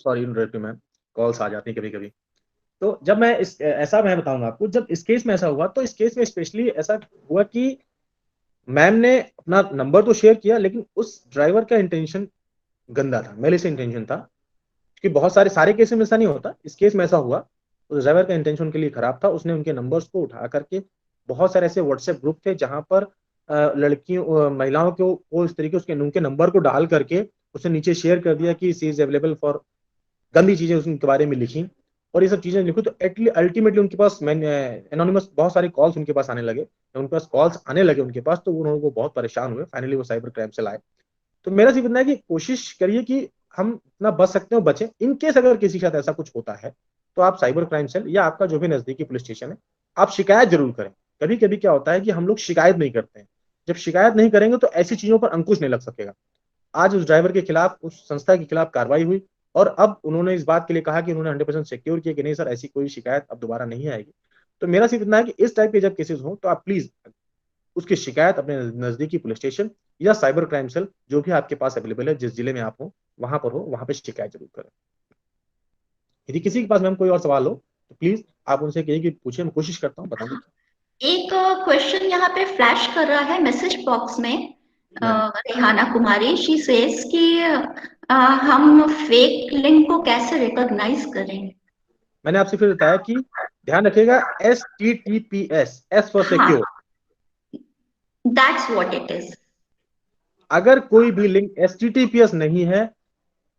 सॉरी मैम, कॉल्स आ जाती है कभी कभी। तो जब मैं ऐसा मैं बताऊंगा आपको, जब इस केस में ऐसा हुआ, तो इस केस में स्पेशली ऐसा हुआ कि मैम ने अपना नंबर तो शेयर किया, लेकिन उस ड्राइवर का इंटेंशन गंदा था, मेलिस इंटेंशन था। क्योंकि बहुत सारे केस में ऐसा नहीं होता, इस केस में ऐसा हुआ। उस ड्राइवर का इंटेंशन उनके लिए खराब था। उसने उनके नंबर्स को उठा करके, बहुत सारे ऐसे व्हाट्सएप ग्रुप थे जहां पर लड़कियों महिलाओं को इस तरीके उसके उनके नंबर को डाल करके उसने नीचे शेयर कर दिया कि सी इज अवेलेबल फॉर, गंदी चीजें उसके बारे में लिखी। और ये सब चीजें लिखी तो अल्टीमेटली उनके पास एनोनिमस बहुत सारे कॉल्स उनके पास आने लगे। उनके पास कॉल्स आने लगे उनके पास, तो उन्होंने वो बहुत परेशान हुए। फाइनली वो साइबर क्राइम से लाए। तो मेरा सिर्फ इतना है कि कोशिश करिए कि हम इतना बच सकते हो बचें। इन केस अगर किसी के साथ ऐसा कुछ होता है तो आप साइबर क्राइम सेल या आपका जो भी नजदीकी पुलिस स्टेशन है, आप शिकायत जरूर करें। कभी कभी क्या होता है कि हम लोग शिकायत नहीं करते हैं। जब शिकायत नहीं करेंगे तो ऐसी चीजों पर अंकुश नहीं लग सकेगा। आज उस ड्राइवर के खिलाफ, उस संस्था के खिलाफ कार्रवाई हुई और अब उन्होंने इस बात के लिए कहा कि उन्होंने 100% सिक्योर किया कि नहीं सर, ऐसी कोई शिकायत अब दोबारा नहीं आएगी। तो मेरा सिर्फ इतना है कि इस टाइप के जब केसेस हो तो आप प्लीज उसकी शिकायत अपने नजदीकी पुलिस स्टेशन या साइबर क्राइम सेल जो भी आपके पास अवेलेबल है, जिस जिले में आप हो वहां पर हो, वहां पे शिकायत जरूर करें। यदि किसी के पास मैम कोई और सवाल हो तो प्लीज आप उनसे कहिए कि पूछिए, मैं कोशिश करता हूँ बताने की। एक क्वेश्चन यहाँ पे फ्लैश कर रहा है मैसेज बॉक्स में। रेहाना कुमारी शी सेज कि हम फेक लिंक को कैसे रिकॉग्नाइज करें। मैंने आपसे फिर बताया कि ध्यान रखिएगा, STTPS, S for secure. That's what it is. अगर कोई भी लिंक HTTPS नहीं है,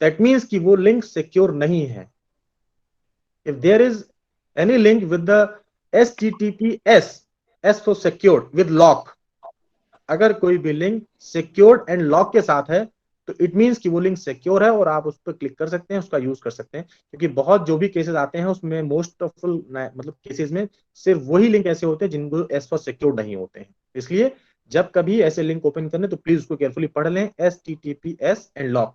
दैट मीन्स कि वो लिंक सिक्योर नहीं है। If there is any link with the STTPS, S for secured with lock, अगर कोई भी लिंक सिक्योर्ड एंड लॉक के साथ है तो इट मीन्स कि वो लिंक सिक्योर है और आप उस पर क्लिक कर सकते हैं, उसका यूज कर सकते हैं। क्योंकि बहुत जो भी केसेस आते हैं उसमें मोस्ट ऑफ मतलब केसेस में सिर्फ वही लिंक ऐसे होते हैं जिनको एस फॉर सिक्योर्ड नहीं होते हैं। इसलिए जब कभी ऐसे लिंक ओपन करने तो प्लीज उसको केयरफुली पढ़ लें। STTPS and lock,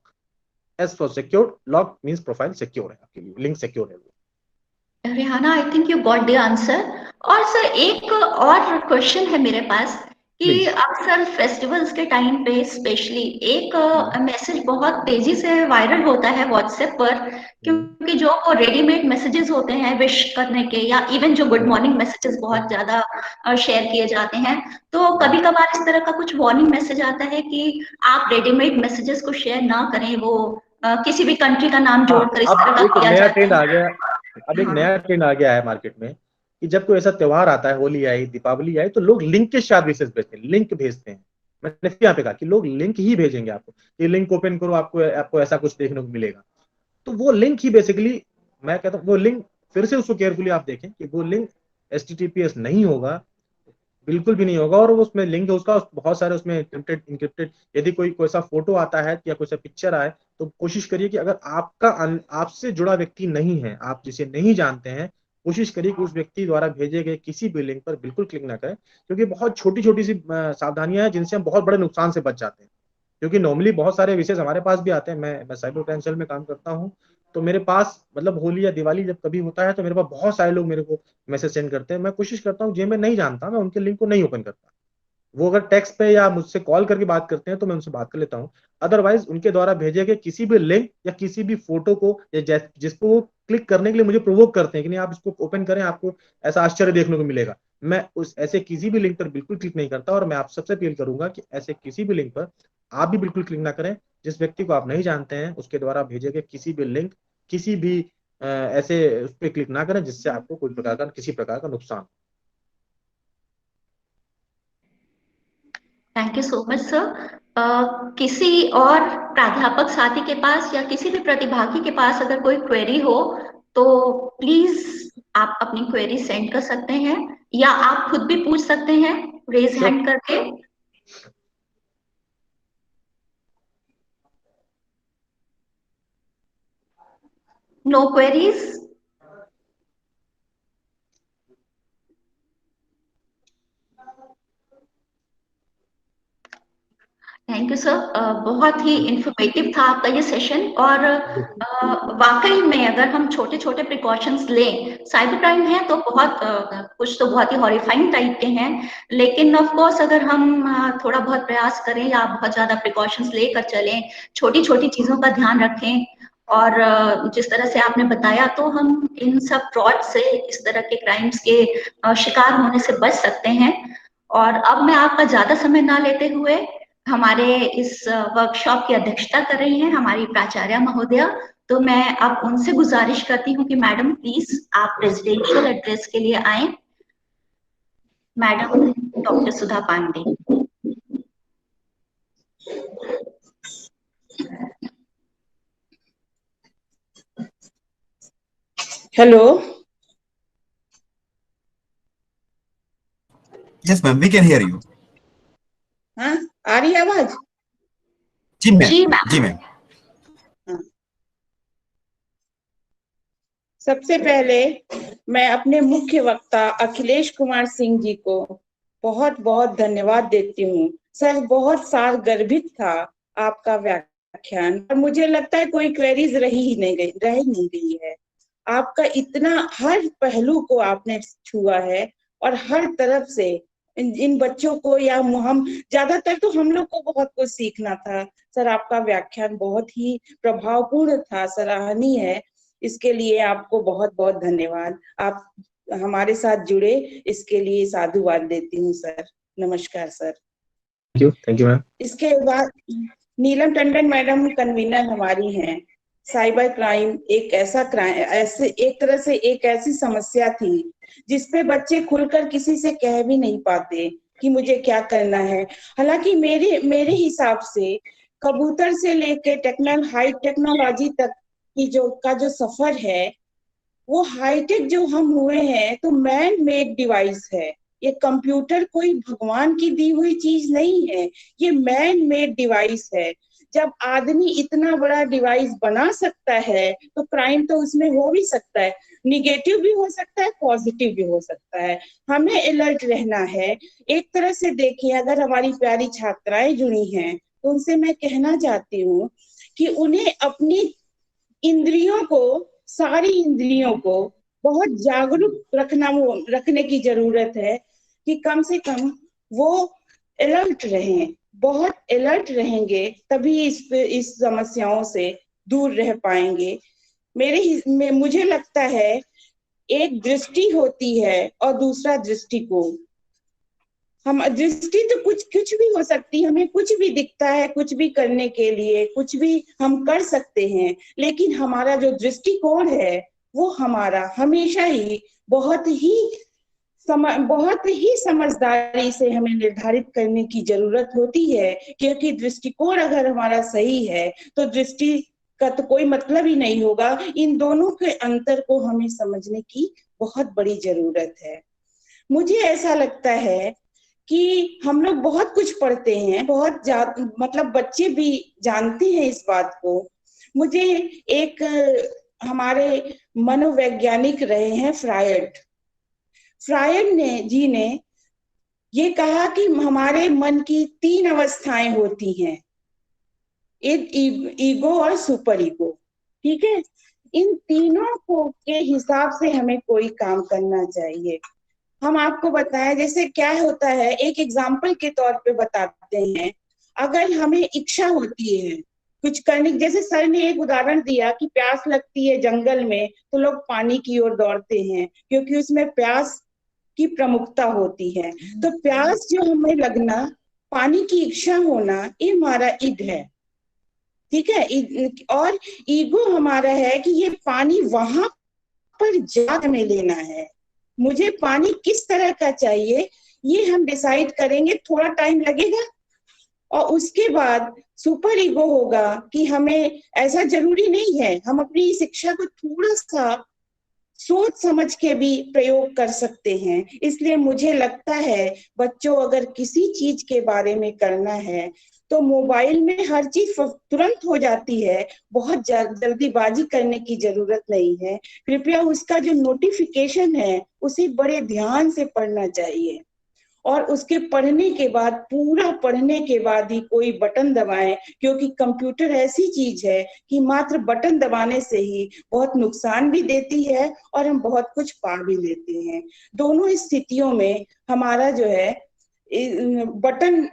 S for secured, lock means profile secure है, आपके लिए लिंक सिक्योर है। Rehana, I think you got the answer. और सर एक और क्वेश्चन है मेरे पास कि अक्सर फेस्टिवल्स के टाइम पे स्पेशली एक मैसेज बहुत तेजी से वायरल होता है व्हाट्सएप पर, क्योंकि जो वो रेडीमेड मैसेजेस होते हैं विश करने के, या इवन जो गुड मॉर्निंग मैसेजेस बहुत ज्यादा शेयर किए जाते हैं, तो कभी कभार इस तरह का कुछ वार्निंग मैसेज आता है कि आप रेडीमेड मैसेजेस को शेयर ना करें, वो किसी भी कंट्री का नाम जोड़कर इस तरह का किया नया जाता ट्रेंड आ है। गया। अब एक नया ट्रेंड आ गया है मार्केट में कि जब कोई ऐसा त्योहार आता है, होली आई, दीपावली आई, तो लोग लिंक के साथ विशेष भेजते हैं, लिंक भेजते हैं। मैंने फिर यहाँ पे कहा कि लोग लिंक ही भेजेंगे आपको, ये लिंक ओपन करो, आपको ऐसा कुछ देखने को मिलेगा। तो वो लिंक ही बेसिकली, मैं कहता हूँ वो लिंक फिर से उसको केयरफुली आप देखें कि वो लिंक HTTPS नहीं होगा, बिल्कुल भी नहीं होगा। और वो उसमें लिंक है उसका, बहुत सारे उसमें इंक्रिप्टेड, यदि कोई ऐसा फोटो आता है या कोई सा पिक्चर आए, तो कोशिश करिए कि अगर आपसे जुड़ा व्यक्ति नहीं है, आप जिसे नहीं जानते हैं, कोशिश करिए कि उस व्यक्ति द्वारा भेजे गए किसी भी लिंक पर बिल्कुल क्लिक ना करें, क्योंकि बहुत छोटी छोटी सी सावधानियां हैं जिनसे हम बहुत बड़े नुकसान से बच जाते हैं। क्योंकि नॉर्मली बहुत सारे विषय हमारे पास भी आते हैं, मैं साइबर क्राइम सेल में काम करता हूँ, तो मेरे पास मतलब होली या दिवाली जब कभी होता है तो मेरे पास बहुत सारे लोग मेरे को मैसेज सेंड करते हैं। मैं कोशिश करता हूँ, जो मैं नहीं जानता मैं उनके लिंक को नहीं ओपन करता। वो अगर टेक्स्ट पे या मुझसे कॉल करके बात करते हैं तो मैं उनसे बात कर लेता हूँ। अदरवाइज उनके द्वारा भेजे गए किसी भी लिंक या किसी भी फोटो को या जिसको वो क्लिक करने के लिए मुझे प्रोवोक करते हैं कि नहीं आप इसको ओपन करें, आपको ऐसा आश्चर्य देखने को मिलेगा, मैं उस ऐसे किसी भी लिंक पर बिल्कुल क्लिक नहीं करता। और मैं आप सबसे अपील करूंगा कि ऐसे किसी भी लिंक पर आप भी बिल्कुल क्लिक ना करें जिस व्यक्ति को आप नहीं जानते हैं, उसके द्वारा भेजे गए किसी भी लिंक, किसी भी ऐसे उस पर क्लिक ना करें जिससे आपको कोई प्रकार का किसी प्रकार का नुकसान। Thank you so much sir. किसी और प्राध्यापक साथी के पास या किसी भी प्रतिभागी के पास अगर कोई क्वेरी हो तो प्लीज आप अपनी क्वेरी सेंड कर सकते हैं, या आप खुद भी पूछ सकते हैं रेज हैंड करके। No queries? Thank you sir, बहुत ही इंफॉर्मेटिव था आपका ये सेशन। और वाकई में अगर हम छोटे छोटे प्रिकॉशंस लें, साइबर क्राइम है तो बहुत कुछ तो बहुत ही हॉरिफाइंग टाइप के हैं, लेकिन ऑफ कोर्स अगर हम थोड़ा बहुत प्रयास करें या बहुत ज्यादा प्रिकॉशंस लेकर चलें, छोटी छोटी चीजों का ध्यान रखें, और जिस तरह से आपने बताया, तो हम इन सब फ्रॉड से, इस तरह के क्राइम्स के शिकार होने से बच सकते हैं। और अब मैं आपका ज्यादा समय ना लेते हुए, हमारे इस वर्कशॉप की अध्यक्षता कर रही हैं हमारी प्राचार्य महोदया, तो मैं अब उनसे गुजारिश करती हूँ कि मैडम प्लीज आप रेजिडेंशियल एड्रेस के लिए आए। Madam doctor Sudha Pandey. Hello. Yes, ma'am. We can hear you. हाँ, आ रही है आवाज? जी मैम। जी मैम। जी मैम। सबसे पहले मैं अपने मुख्य वक्ता अखिलेश कुमार सिंह जी को बहुत बहुत धन्यवाद देती हूँ। सर, बहुत सारगर्भित था आपका व्याख्यान, और मुझे लगता है कोई क्वेरीज रह नहीं गई है। आपका इतना हर पहलू को आपने छुआ है, और हर तरफ से इन बच्चों को, या हम ज्यादातर तो हम लोग को बहुत कुछ सीखना था। सर, आपका व्याख्यान बहुत ही प्रभावपूर्ण था, सराहनीय है। इसके लिए आपको बहुत बहुत धन्यवाद। आप हमारे साथ जुड़े, इसके लिए साधुवाद देती हूँ सर। नमस्कार सर। Thank you ma'am. इसके बाद नीलम टंडन मैडम कन्वीनर हमारी हैं। साइबर क्राइम एक ऐसा क्राइम, ऐसे एक तरह से एक ऐसी समस्या थी जिसपे बच्चे खुलकर किसी से कह भी नहीं पाते कि मुझे क्या करना है। हालांकि मेरे हिसाब से कबूतर से लेके हाई टेक्नोलॉजी तक की जो सफर है, वो हाईटेक जो हम हुए हैं, तो मैन मेड डिवाइस है। ये कंप्यूटर कोई भगवान की दी हुई चीज नहीं है, ये मैन मेड डिवाइस है। जब आदमी इतना बड़ा डिवाइस बना सकता है तो क्राइम तो उसमें हो भी सकता है, निगेटिव भी हो सकता है, पॉजिटिव भी हो सकता है। हमें अलर्ट रहना है। एक तरह से देखिए, अगर हमारी प्यारी छात्राएं जुड़ी हैं तो उनसे मैं कहना चाहती हूँ कि उन्हें अपनी इंद्रियों को, सारी इंद्रियों को बहुत जागरूक रखने की जरूरत है, कि कम से कम वो अलर्ट रहें, बहुत अलर्ट रहेंगे तभी इस समस्याओं से दूर रह पाएंगे। मुझे लगता है एक दृष्टि होती है और दूसरा दृष्टिकोण। हम दृष्टि तो कुछ भी हो सकती है, हमें कुछ भी दिखता है, कुछ भी करने के लिए कुछ भी हम कर सकते हैं, लेकिन हमारा जो दृष्टिकोण है वो हमारा हमेशा ही बहुत ही समझदारी से हमें निर्धारित करने की जरूरत होती है, क्योंकि दृष्टिकोण अगर हमारा सही है तो दृष्टि का तो कोई मतलब ही नहीं होगा। इन दोनों के अंतर को हमें समझने की बहुत बड़ी जरूरत है। मुझे ऐसा लगता है कि हम लोग बहुत कुछ पढ़ते हैं, मतलब बच्चे भी जानते हैं इस बात को। मुझे एक हमारे मनोवैज्ञानिक रहे हैं फ्रायड जी ने ये कहा कि हमारे मन की 3 अवस्थाएं होती हैं, ईगो और सुपर ईगो। ठीक है, इन तीनों को के हिसाब से हमें कोई काम करना चाहिए। हम आपको बताएं जैसे क्या होता है, एक एग्जाम्पल के तौर पे बताते हैं। अगर हमें इच्छा होती है कुछ करने, जैसे सर ने एक उदाहरण दिया कि प्यास लगती है जंगल में तो लोग पानी की ओर दौड़ते हैं क्योंकि उसमें प्यास की प्रमुखता होती है। तो प्यास जो हमें लगना, पानी की इच्छा होना, ये हमारा ईग है। ठीक है, और ईगो हमारा है कि ये पानी वहां पर जाकर में लेना है, मुझे पानी किस तरह का चाहिए ये हम डिसाइड करेंगे, थोड़ा टाइम लगेगा। और उसके बाद सुपर ईगो होगा कि हमें ऐसा जरूरी नहीं है, हम अपनी शिक्षा को थोड़ा सा सोच समझ के भी प्रयोग कर सकते हैं। इसलिए मुझे लगता है बच्चों अगर किसी चीज के बारे में करना है तो मोबाइल में हर चीज तुरंत हो जाती है, बहुत जल्दीबाजी करने की जरूरत नहीं है। कृपया उसका जो नोटिफिकेशन है उसे बड़े ध्यान से पढ़ना चाहिए और उसके पढ़ने के बाद, पूरा पढ़ने के बाद ही कोई बटन दबाएं, क्योंकि कंप्यूटर ऐसी चीज है कि मात्र बटन दबाने से ही बहुत नुकसान भी देती है और हम बहुत कुछ पा भी लेते हैं। दोनों स्थितियों में हमारा जो है बटन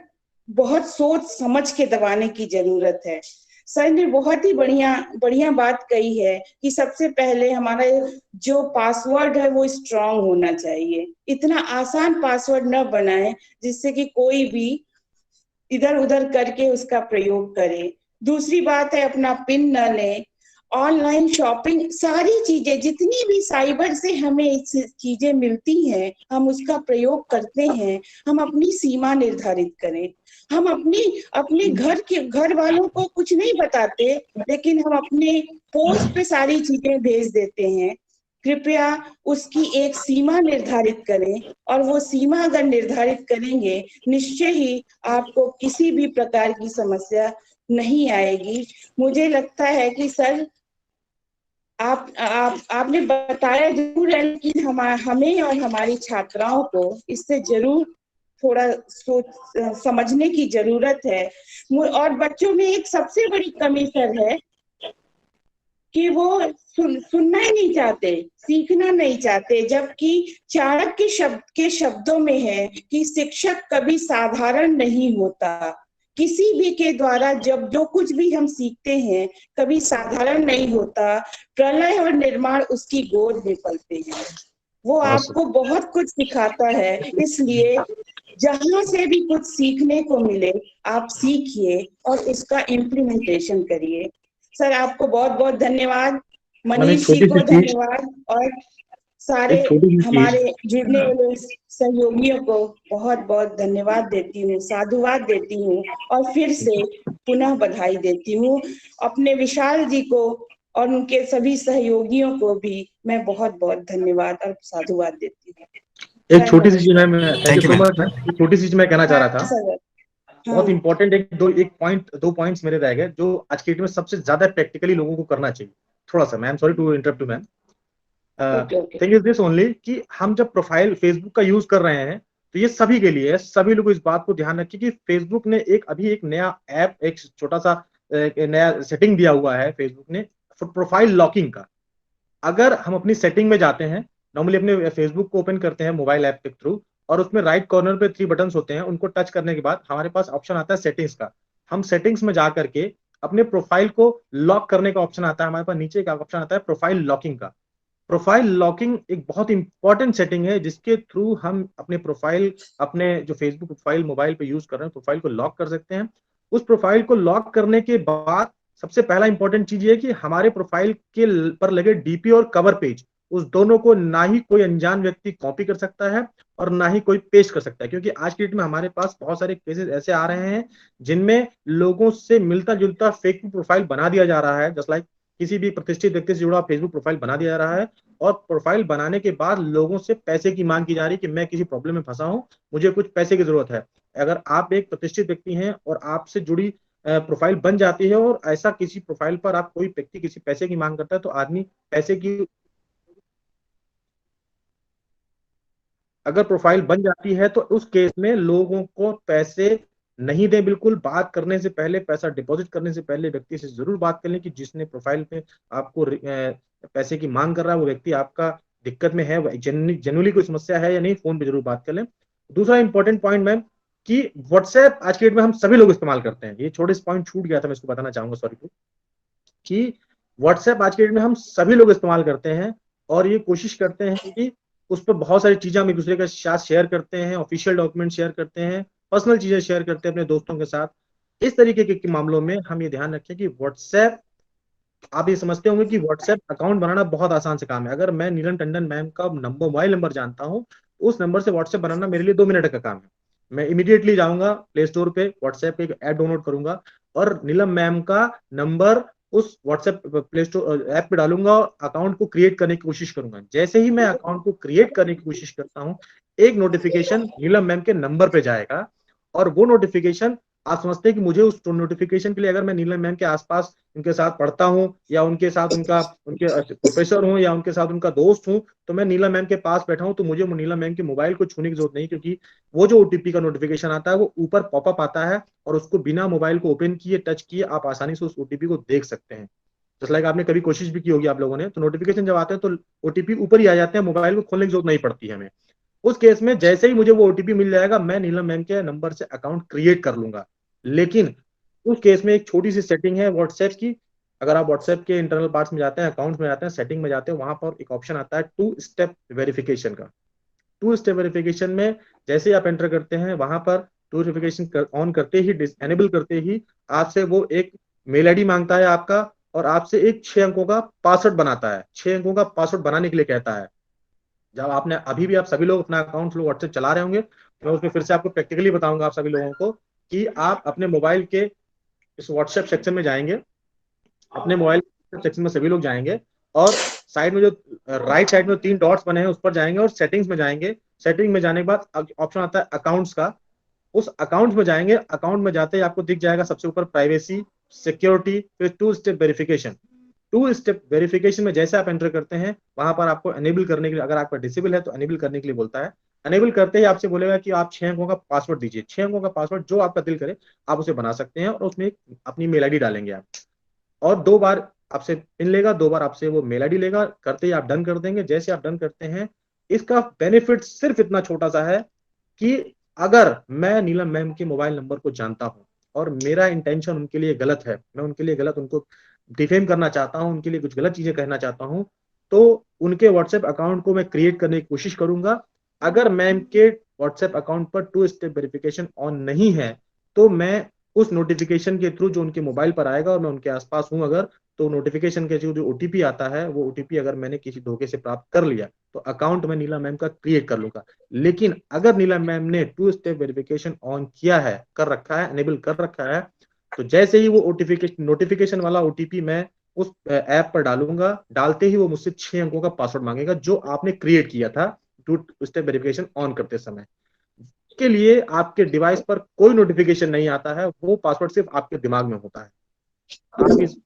बहुत सोच समझ के दबाने की जरूरत है। सर ने बहुत ही बढ़िया बात कही है कि सबसे पहले हमारा जो पासवर्ड है वो स्ट्रांग होना चाहिए। इतना आसान पासवर्ड न बनाएं जिससे कि कोई भी इधर उधर करके उसका प्रयोग करे। दूसरी बात है अपना पिन न लें। ऑनलाइन शॉपिंग, सारी चीजें जितनी भी साइबर से हमें चीजें मिलती हैं हम उसका प्रयोग करते हैं, हम अपनी सीमा निर्धारित करें। हम अपने घर वालों को कुछ नहीं बताते, लेकिन हम अपने पोस्ट पे सारी चीजें भेज देते हैं। कृपया उसकी एक सीमा निर्धारित करें और वो सीमा अगर निर्धारित करेंगे निश्चय ही आपको किसी भी प्रकार की समस्या नहीं आएगी। मुझे लगता है कि सर आपने बताया जरूर है, लेकिन हमें और हमारी छात्राओं को इससे जरूर थोड़ा समझने की जरूरत है। और बच्चों में एक सबसे बड़ी कमी सर है कि वो सुनना ही नहीं चाहते, सीखना नहीं चाहते, जबकि चाणक्य के शब्दों में है कि शिक्षक कभी साधारण नहीं होता। किसी भी के द्वारा जब जो कुछ भी हम सीखते हैं कभी साधारण नहीं होता, प्रलय और निर्माण उसकी गोद में पलते हैं। वो आपको बहुत कुछ सिखाता है, इसलिए जहां से भी कुछ सीखने को मिले आप सीखिए और इसका इम्प्लीमेंटेशन करिए। सर आपको बहुत बहुत धन्यवाद, मनीष जी को धन्यवाद और सारे हमारे जुड़ने वाले सहयोगियों को बहुत बहुत धन्यवाद देती हूँ, साधुवाद देती हूँ और फिर से पुनः बधाई देती हूँ। अपने विशाल जी को और उनके सभी सहयोगियों को भी मैं बहुत बहुत धन्यवाद और साधुवाद देती हूँ। एक छोटी सी चीज थैंक यू सो मच। एक छोटी सी चीज मैं कहना चाह रहा था, बहुत इंपॉर्टेंट दो पॉइंट्स मेरे रह गए जो आज के डेट में सबसे ज्यादा प्रैक्टिकली लोगों को करना चाहिए। थोड़ा सा ma'am, sorry to interrupt you ma'am, thing is this only कि हम जब प्रोफाइल फेसबुक का यूज कर रहे हैं तो ये सभी के लिए है, सभी लोग इस बात को ध्यान रखें कि फेसबुक ने अभी एक नया ऐप, एक छोटा सा नया सेटिंग दिया हुआ है फेसबुक ने प्रोफाइल लॉकिंग का। अगर हम अपनी सेटिंग में जाते हैं, नॉर्मली अपने फेसबुक को ओपन करते हैं मोबाइल ऐप के थ्रू और उसमें राइट कॉर्नर पे 3 बटन्स होते हैं, उनको टच करने के बाद हमारे पास ऑप्शन आता है सेटिंग्स का। हम सेटिंग्स में जा करके अपने प्रोफाइल को लॉक करने का ऑप्शन आता है, हमारे पास नीचे का ऑप्शन आता है प्रोफाइल लॉकिंग का। प्रोफाइल लॉकिंग एक बहुत इंपॉर्टेंट सेटिंग है जिसके थ्रू हम अपने प्रोफाइल, अपने जो फेसबुक प्रोफाइल मोबाइल पे यूज कर रहे हैं, प्रोफाइल को लॉक कर सकते हैं। उस प्रोफाइल को लॉक करने के बाद सबसे पहला इंपॉर्टेंट चीज ये है कि हमारे प्रोफाइल के पर लगे डीपी और कवर पेज, उस दोनों को ना ही कोई अनजान व्यक्ति कॉपी कर सकता है और ना ही कोई पेस्ट कर सकता है। क्योंकि आज की डेट में हमारे पास बहुत सारे केसेस ऐसे आ रहे हैं जिनमें लोगों से मिलता जुलता फेक प्रोफाइल बना दिया जा रहा है। जस्ट लाइक किसी भी प्रतिष्ठित व्यक्ति से जुड़ा फेसबुक प्रोफाइल बना दिया जा रहा है और प्रोफाइल बनाने के बाद लोगों से पैसे की मांग की जा रही है कि मैं किसी प्रॉब्लम में फंसा हूं, मुझे कुछ पैसे की जरूरत है। अगर आप एक प्रतिष्ठित व्यक्ति हैं और आपसे जुड़ी प्रोफाइल बन जाती है और ऐसा किसी प्रोफाइल पर आप कोई व्यक्ति किसी पैसे की मांग करता है, तो आदमी पैसे की अगर प्रोफाइल बन जाती है तो उस केस में लोगों को पैसे नहीं दें। बिल्कुल बात करने से पहले, पैसा डिपॉजिट करने से पहले व्यक्ति से जरूर बात कर लें कि जिसने प्रोफाइल पे आपको पैसे की मांग कर रहा है वो व्यक्ति आपका दिक्कत में है, जेन्युइनली कोई समस्या है या नहीं, फोन पे जरूर बात कर लें। दूसरा इंपॉर्टेंट पॉइंट मैम कि व्हाट्सएप आज की डेट में हम सभी लोग इस्तेमाल करते हैं। ये छोटे से पॉइंट छूट गया था, मैं इसको बताना चाहूंगा, सॉरी, कि व्हाट्सएप आज के डेट में हम सभी लोग इस्तेमाल करते हैं और ये कोशिश करते हैं कि उस पर बहुत सारी चीजें हम एक दूसरे के साथ शेयर करते हैं, ऑफिशियल डॉक्यूमेंट शेयर करते हैं, पर्सनल चीजें शेयर करते हैं अपने दोस्तों के साथ। इस तरीके के मामलों में हम ये ध्यान रखें कि व्हाट्सएप, आप ये समझते होंगे कि व्हाट्सएप अकाउंट बनाना बहुत आसान से काम है। अगर मैं नीलम टंडन मैम का मोबाइल नंबर जानता हूँ, उस नंबर से व्हाट्सएप बनाना मेरे लिए 2 मिनट का काम है। मैं इमीडिएटली जाऊंगा प्ले स्टोर पे, व्हाट्सएप पे एक ऐप डाउनलोड करूंगा और नीलम मैम का नंबर उस व्हाट्सएप प्ले स्टोर ऐप पे डालूंगा और अकाउंट को क्रिएट करने की कोशिश करूंगा। जैसे ही मैं अकाउंट को क्रिएट करने की कोशिश करता हूँ, एक नोटिफिकेशन नीलम मैम के नंबर पे जाएगा और वो नोटिफिकेशन, आप समझते हैं कि मुझे उस नोटिफिकेशन के लिए, अगर मैं नीलम मैम के आसपास उनके साथ पढ़ता हूँ या उनके साथ उनके प्रोफेसर हूँ या उनके साथ उनका दोस्त हूँ, तो मैं नीलम मैम के पास बैठा हूँ तो मुझे नीलम मैम के मोबाइल को छूने की जरूरत नहीं, क्योंकि वो जो ओटीपी का नोटिफिकेशन आता है वो ऊपर पॉपअप आता है और उसको बिना मोबाइल को ओपन किए, टच किए, आप आसानी से उस ओटीपी को देख सकते हैं। जस्ट लाइक आपने कभी कोशिश भी की होगी आप लोगों ने, तो नोटिफिकेशन जब आते हैं तो ओटीपी ऊपर ही आ जाते हैं, मोबाइल को खोलने की जरूरत नहीं पड़ती है हमें। उस केस में जैसे ही मुझे वो ओटीपी मिल जाएगा, मैं नीलम मैम के नंबर से अकाउंट क्रिएट कर लूंगा। लेकिन उस केस में एक छोटी सी सेटिंग है व्हाट्सएप की। अगर आप व्हाट्सएप के इंटरनल पार्ट्स में जाते हैं, अकाउंट में जाते हैं, सेटिंग में जाते हैं, वहां पर एक ऑप्शन आता है 2 स्टेप वेरिफिकेशन का। 2 स्टेप वेरिफिकेशन में जैसे ही आप एंटर करते हैं, वहां पर 2 वेरिफिकेशन ऑन करते ही, एनेबल करते ही आपसे वो एक मेल आईडी मांगता है आपका और आपसे एक 6 अंकों का पासवर्ड बनाता है। 6 अंकों का पासवर्ड बनाने के लिए कहता है। जब आपने अभी भी, आप सभी लोग अपना अकाउंट व्हाट्सएप चला रहे होंगे, मैं उसमें फिर से आपको प्रैक्टिकली बताऊंगा आप सभी लोगों को कि आप अपने मोबाइल के इस व्हाट्सएप सेक्शन में जाएंगे, अपने मोबाइल सेक्शन में सभी लोग जाएंगे और साइड में जो राइट साइड में 3 डॉट्स बने हैं उस पर जाएंगे और सेटिंग्स में जाएंगे। सेटिंग में जाने के बाद ऑप्शन आता है अकाउंट्स का, उस अकाउंट में जाएंगे। अकाउंट में जाते ही आपको दिख जाएगा सबसे ऊपर प्राइवेसी, सिक्योरिटी, फिर 2 स्टेप वेरिफिकेशन। 2 स्टेप वेरिफिकेशन में जैसे आप एंटर करते हैं, वहां पर आपको एनेबल करने के लिए, अगर आपका डिसेबल है तो एनेबल करने के लिए बोलता है। एनेबल करते ही आपसे बोलेगा कि आप 6 अंकों का पासवर्ड दीजिए। 6 अंकों का पासवर्ड जो आपका दिल करे आप उसे बना सकते हैं और उसमें अपनी मेल आईडी डालेंगे आप, और 2 बार आपसे पिन लेगा, 2 बार आपसे वो मेल आईडी लेगा। करते ही आप डन कर देंगे। जैसे आप डन करते हैं, इसका बेनिफिट सिर्फ इतना छोटा सा है कि अगर मैं नीलम मैम के मोबाइल नंबर को जानता हूं और मेरा इंटेंशन उनके लिए गलत है, मैं उनके लिए गलत, उनको डिफेम करना चाहता हूं, उनके लिए कुछ गलत चीजें कहना चाहता हूं, तो उनके व्हाट्सएप अकाउंट को मैं क्रिएट करने की कोशिश करूंगा। अगर मैम के व्हाट्सएप अकाउंट पर 2 स्टेप वेरिफिकेशन ऑन नहीं है, तो मैं उस नोटिफिकेशन के थ्रू जो उनके मोबाइल पर आएगा और मैं उनके आसपास हूं अगर, तो नोटिफिकेशन के जो ओटीपी आता है, वो ओटीपी अगर मैंने किसी धोखे से प्राप्त कर लिया तो अकाउंट में नीलम मैम का क्रिएट कर लूंगा। लेकिन अगर नीलम मैम ने 2 स्टेप वेरिफिकेशन ऑन किया है, कर रखा है, एनेबल कर रखा है, तो जैसे ही वो नोटिफिकेशन वाला ओटीपी मैं उस ऐप पर डालूंगा, डालते ही वो मुझसे 6 अंकों का पासवर्ड मांगेगा जो आपने क्रिएट किया था 2 स्टेप वेरिफिकेशन ऑन करते समय। के लिए आपके डिवाइस पर कोई नोटिफिकेशन नहीं आता है, वो पासवर्ड सिर्फ आपके दिमाग में होता है।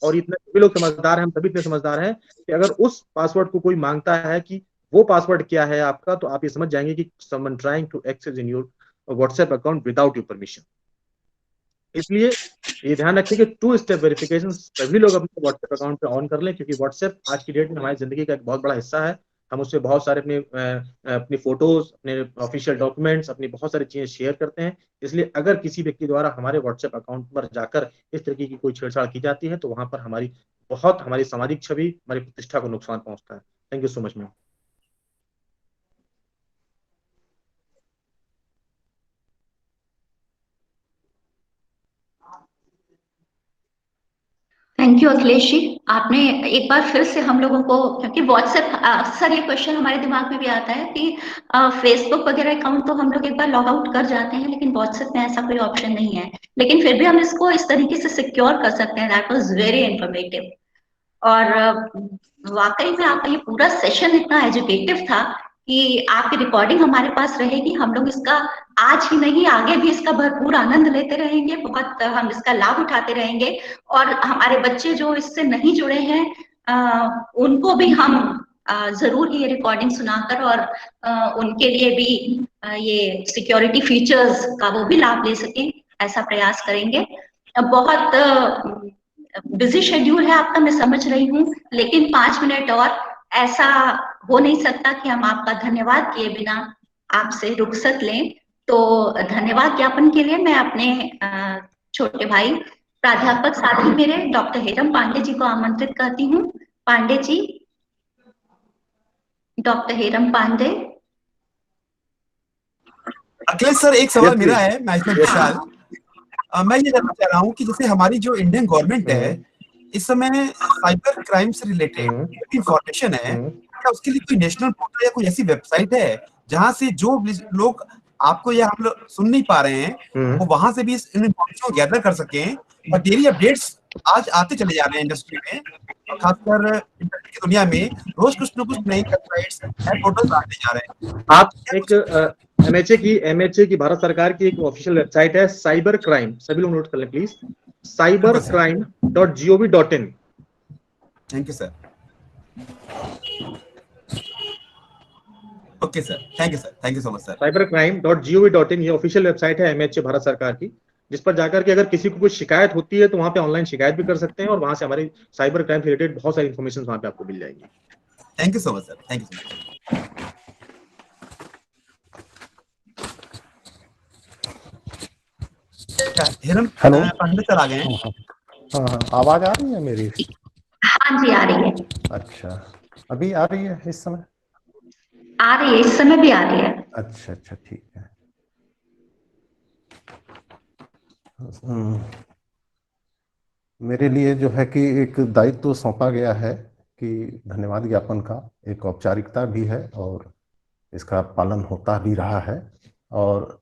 और इतने सभी लोग समझदार हैं, हम सभी इतने समझदार हैं कि अगर उस पासवर्ड को कोई मांगता है कि वो पासवर्ड क्या है आपका, तो आप ये समझ जाएंगे कि someone trying to access in your WhatsApp account without your permission. इसलिए ये ध्यान रखिए कि 2 स्टेप वेरिफिकेशन सभी लोग अपने व्हाट्सएप अकाउंट पे ऑन कर लें, क्योंकि व्हाट्सएप आज की डेट में हमारी जिंदगी का एक बहुत बड़ा हिस्सा है। हम उससे बहुत सारे अपनी फोटोज, अपने ऑफिशियल डॉक्यूमेंट्स, अपनी बहुत सारी चीजें शेयर करते हैं। इसलिए अगर किसी व्यक्ति द्वारा हमारे व्हाट्सएप अकाउंट पर जाकर इस तरीके की कोई छेड़छाड़ की जाती है तो वहां पर हमारी सामाजिक छवि, हमारी प्रतिष्ठा को नुकसान पहुंचता है। Thank you so much ma'am. Thank you Akhilesh ji, आपने एक बार फिर से हम लोगों को, क्योंकि व्हाट्सएप अक्सर ये क्वेश्चन हमारे दिमाग में भी आता है कि फेसबुक वगैरह अकाउंट तो हम लोग एक बार लॉग आउट कर जाते हैं, लेकिन व्हाट्सएप में ऐसा कोई ऑप्शन नहीं है। लेकिन फिर भी हम इसको इस तरीके से सिक्योर कर सकते हैं। That was very informative. और वाकई में आपका ये पूरा सेशन इतना एजुकेटिव था कि आपकी रिकॉर्डिंग हमारे पास रहेगी। हम लोग इसका आज ही नहीं, आगे भी इसका भरपूर आनंद लेते रहेंगे, बहुत हम इसका लाभ उठाते रहेंगे। और हमारे बच्चे जो इससे नहीं जुड़े हैं उनको भी हम जरूर ही ये रिकॉर्डिंग सुनाकर और उनके लिए भी ये सिक्योरिटी फीचर्स का वो भी लाभ ले सकें, ऐसा प्रयास करेंगे। बहुत बिजी शेड्यूल है आपका, मैं समझ रही हूँ, लेकिन 5 मिनट और ऐसा हो नहीं सकता कि हम आपका धन्यवाद किए बिना आपसे रुखसत लें। तो धन्यवाद ज्ञापन के लिए मैं अपने छोटे भाई प्राध्यापक साथी मेरे डॉक्टर हेरम पांडे जी को आमंत्रित करती हूँ। पांडे जी, डॉक्टर हेरम पांडे। अखिलेश सर, एक सवाल मेरा है, मैं इसमें विशाल, मैं ये जानना चाह रहा हूँ कि जैसे हमारी जो इंडियन गवर्नमेंट है इस समय साइबर क्राइम से रिलेटेड इंफॉर्मेशन है, क्या उसके लिए कोई नेशनल पोर्टल या कोई ऐसी वेबसाइट है जहां से जो लोग आपको या हम लोग सुन नहीं पा रहे हैं वो वहां से भी इस इंफॉर्मेशन को गैदर कर सकें? और डेली अपडेट्स आज आते चले जा रहे हैं इंडस्ट्री में, खासकर इंटरनेट की दुनिया में रोज कुछ न कुछ नई वेबसाइट्स नए पोर्टल्स आते जा रहे हैं। आप एक एमएचए की भारत सरकार की एक ऑफिशियल वेबसाइट है साइबर क्राइम, सभी लोग नोट कर लें please, cybercrime.gov.in। Thank you sir. Okay sir, thank you sir, thank you so much sir. cybercrime.gov.in ये ऑफिशियल वेबसाइट है एमएचए भारत सरकार की, जिस पर जाकर के अगर किसी को कोई शिकायत होती है तो वहां पे ऑनलाइन शिकायत भी कर सकते हैं और वहां से हमारी साइबर क्राइम से रिलेटेड बहुत सारी इन्फॉर्मेशन वहां पे आपको मिल जाएगी। Thank you so much sir, thank you so much. Hello, Pandey sir आ गए हैं। हाँ, आवाज आ रही है मेरी? हाँ जी, आ रही है। अच्छा, अभी आ रही है? इस समय आ रही है, इस समय भी आ रही है। अच्छा, ठीक है। मेरे लिए जो है कि एक दायित्व सौंपा गया है कि धन्यवाद ज्ञापन का एक औपचारिकता भी है और इसका पालन होता भी रहा है। और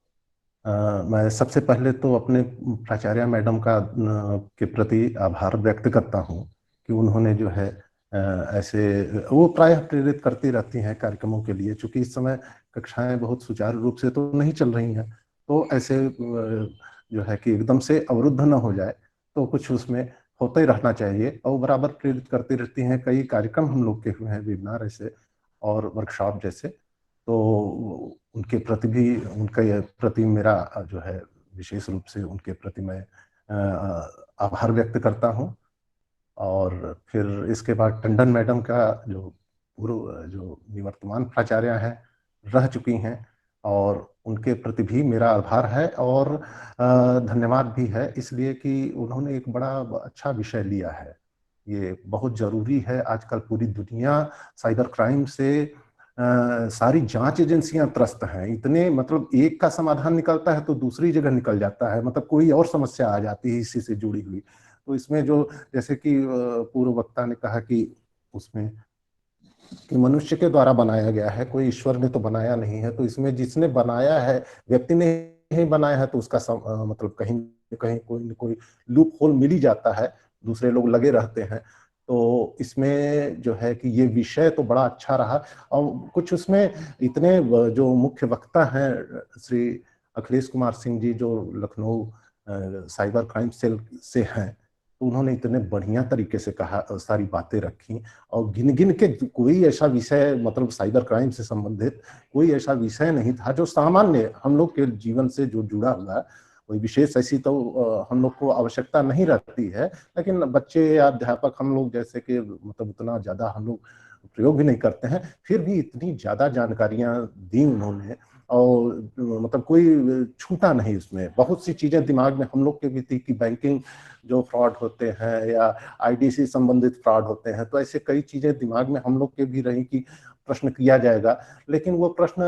मैं सबसे पहले तो अपने प्राचार्य मैडम का के प्रति आभार व्यक्त करता हूँ कि उन्होंने जो है ऐसे वो प्रायः प्रेरित करती रहती हैं कार्यक्रमों के लिए, चूंकि इस समय कक्षाएं बहुत सुचारू रूप से तो नहीं चल रही हैं, तो ऐसे जो है कि एकदम से अवरुद्ध न हो जाए तो कुछ उसमें होता ही रहना चाहिए, और बराबर प्रेरित करती रहती हैं। कई कार्यक्रम हम लोग के हुए हैं, वेबिनार ऐसे और वर्कशॉप जैसे, तो उनके प्रति भी, उनके प्रति मेरा जो है विशेष रूप से उनके प्रति मैं आभार व्यक्त करता हूँ। और फिर इसके बाद टंडन मैडम का जो पूर्व जो निवर्तमान प्राचार्य हैं रह चुकी हैं, और उनके प्रति भी मेरा आभार है और धन्यवाद भी है, इसलिए कि उन्होंने एक बड़ा अच्छा विषय लिया है। ये बहुत जरूरी है। आजकल पूरी दुनिया साइबर क्राइम से सारी जांच एजेंसियां त्रस्त हैं। इतने मतलब एक का समाधान निकलता है तो दूसरी जगह निकल जाता है, मतलब कोई और समस्या आ जाती है इसी से जुड़ी हुई। तो इसमें जो जैसे कि पूर्व वक्ता ने कहा कि उसमें कि मनुष्य के द्वारा बनाया गया है, कोई ईश्वर ने तो बनाया नहीं है, तो इसमें जिसने बनाया है व्यक्ति ने ही बनाया है, तो उसका मतलब कहीं न कहीं कोई न कोई लूप होल मिल ही जाता है, दूसरे लोग लगे रहते हैं। तो इसमें जो है कि ये विषय तो बड़ा अच्छा रहा। और कुछ उसमें इतने जो मुख्य वक्ता हैं श्री अखिलेश कुमार सिंह जी, जो लखनऊ साइबर क्राइम सेल से हैं, तो उन्होंने इतने बढ़िया तरीके से कहा, सारी बातें रखी, और गिन गिन के कोई ऐसा विषय मतलब साइबर क्राइम से संबंधित कोई ऐसा विषय नहीं था जो सामान्य हम लोग के जीवन से जो जुड़ा हुआ है। कोई विशेष ऐसी तो हम लोग को आवश्यकता नहीं रहती है, लेकिन बच्चे या अध्यापक हम लोग जैसे कि मतलब उतना ज्यादा हम लोग प्रयोग भी नहीं करते हैं, फिर भी इतनी ज्यादा जानकारियां दी उन्होंने और मतलब कोई छूटा नहीं उसमें। बहुत सी चीजें दिमाग में हम लोग के भी थी कि बैंकिंग जो फ्रॉड होते हैं या आईडीसी संबंधित फ्रॉड होते हैं, तो ऐसे कई चीजें दिमाग में हम लोग के भी रही कि प्रश्न किया जाएगा, लेकिन वो प्रश्न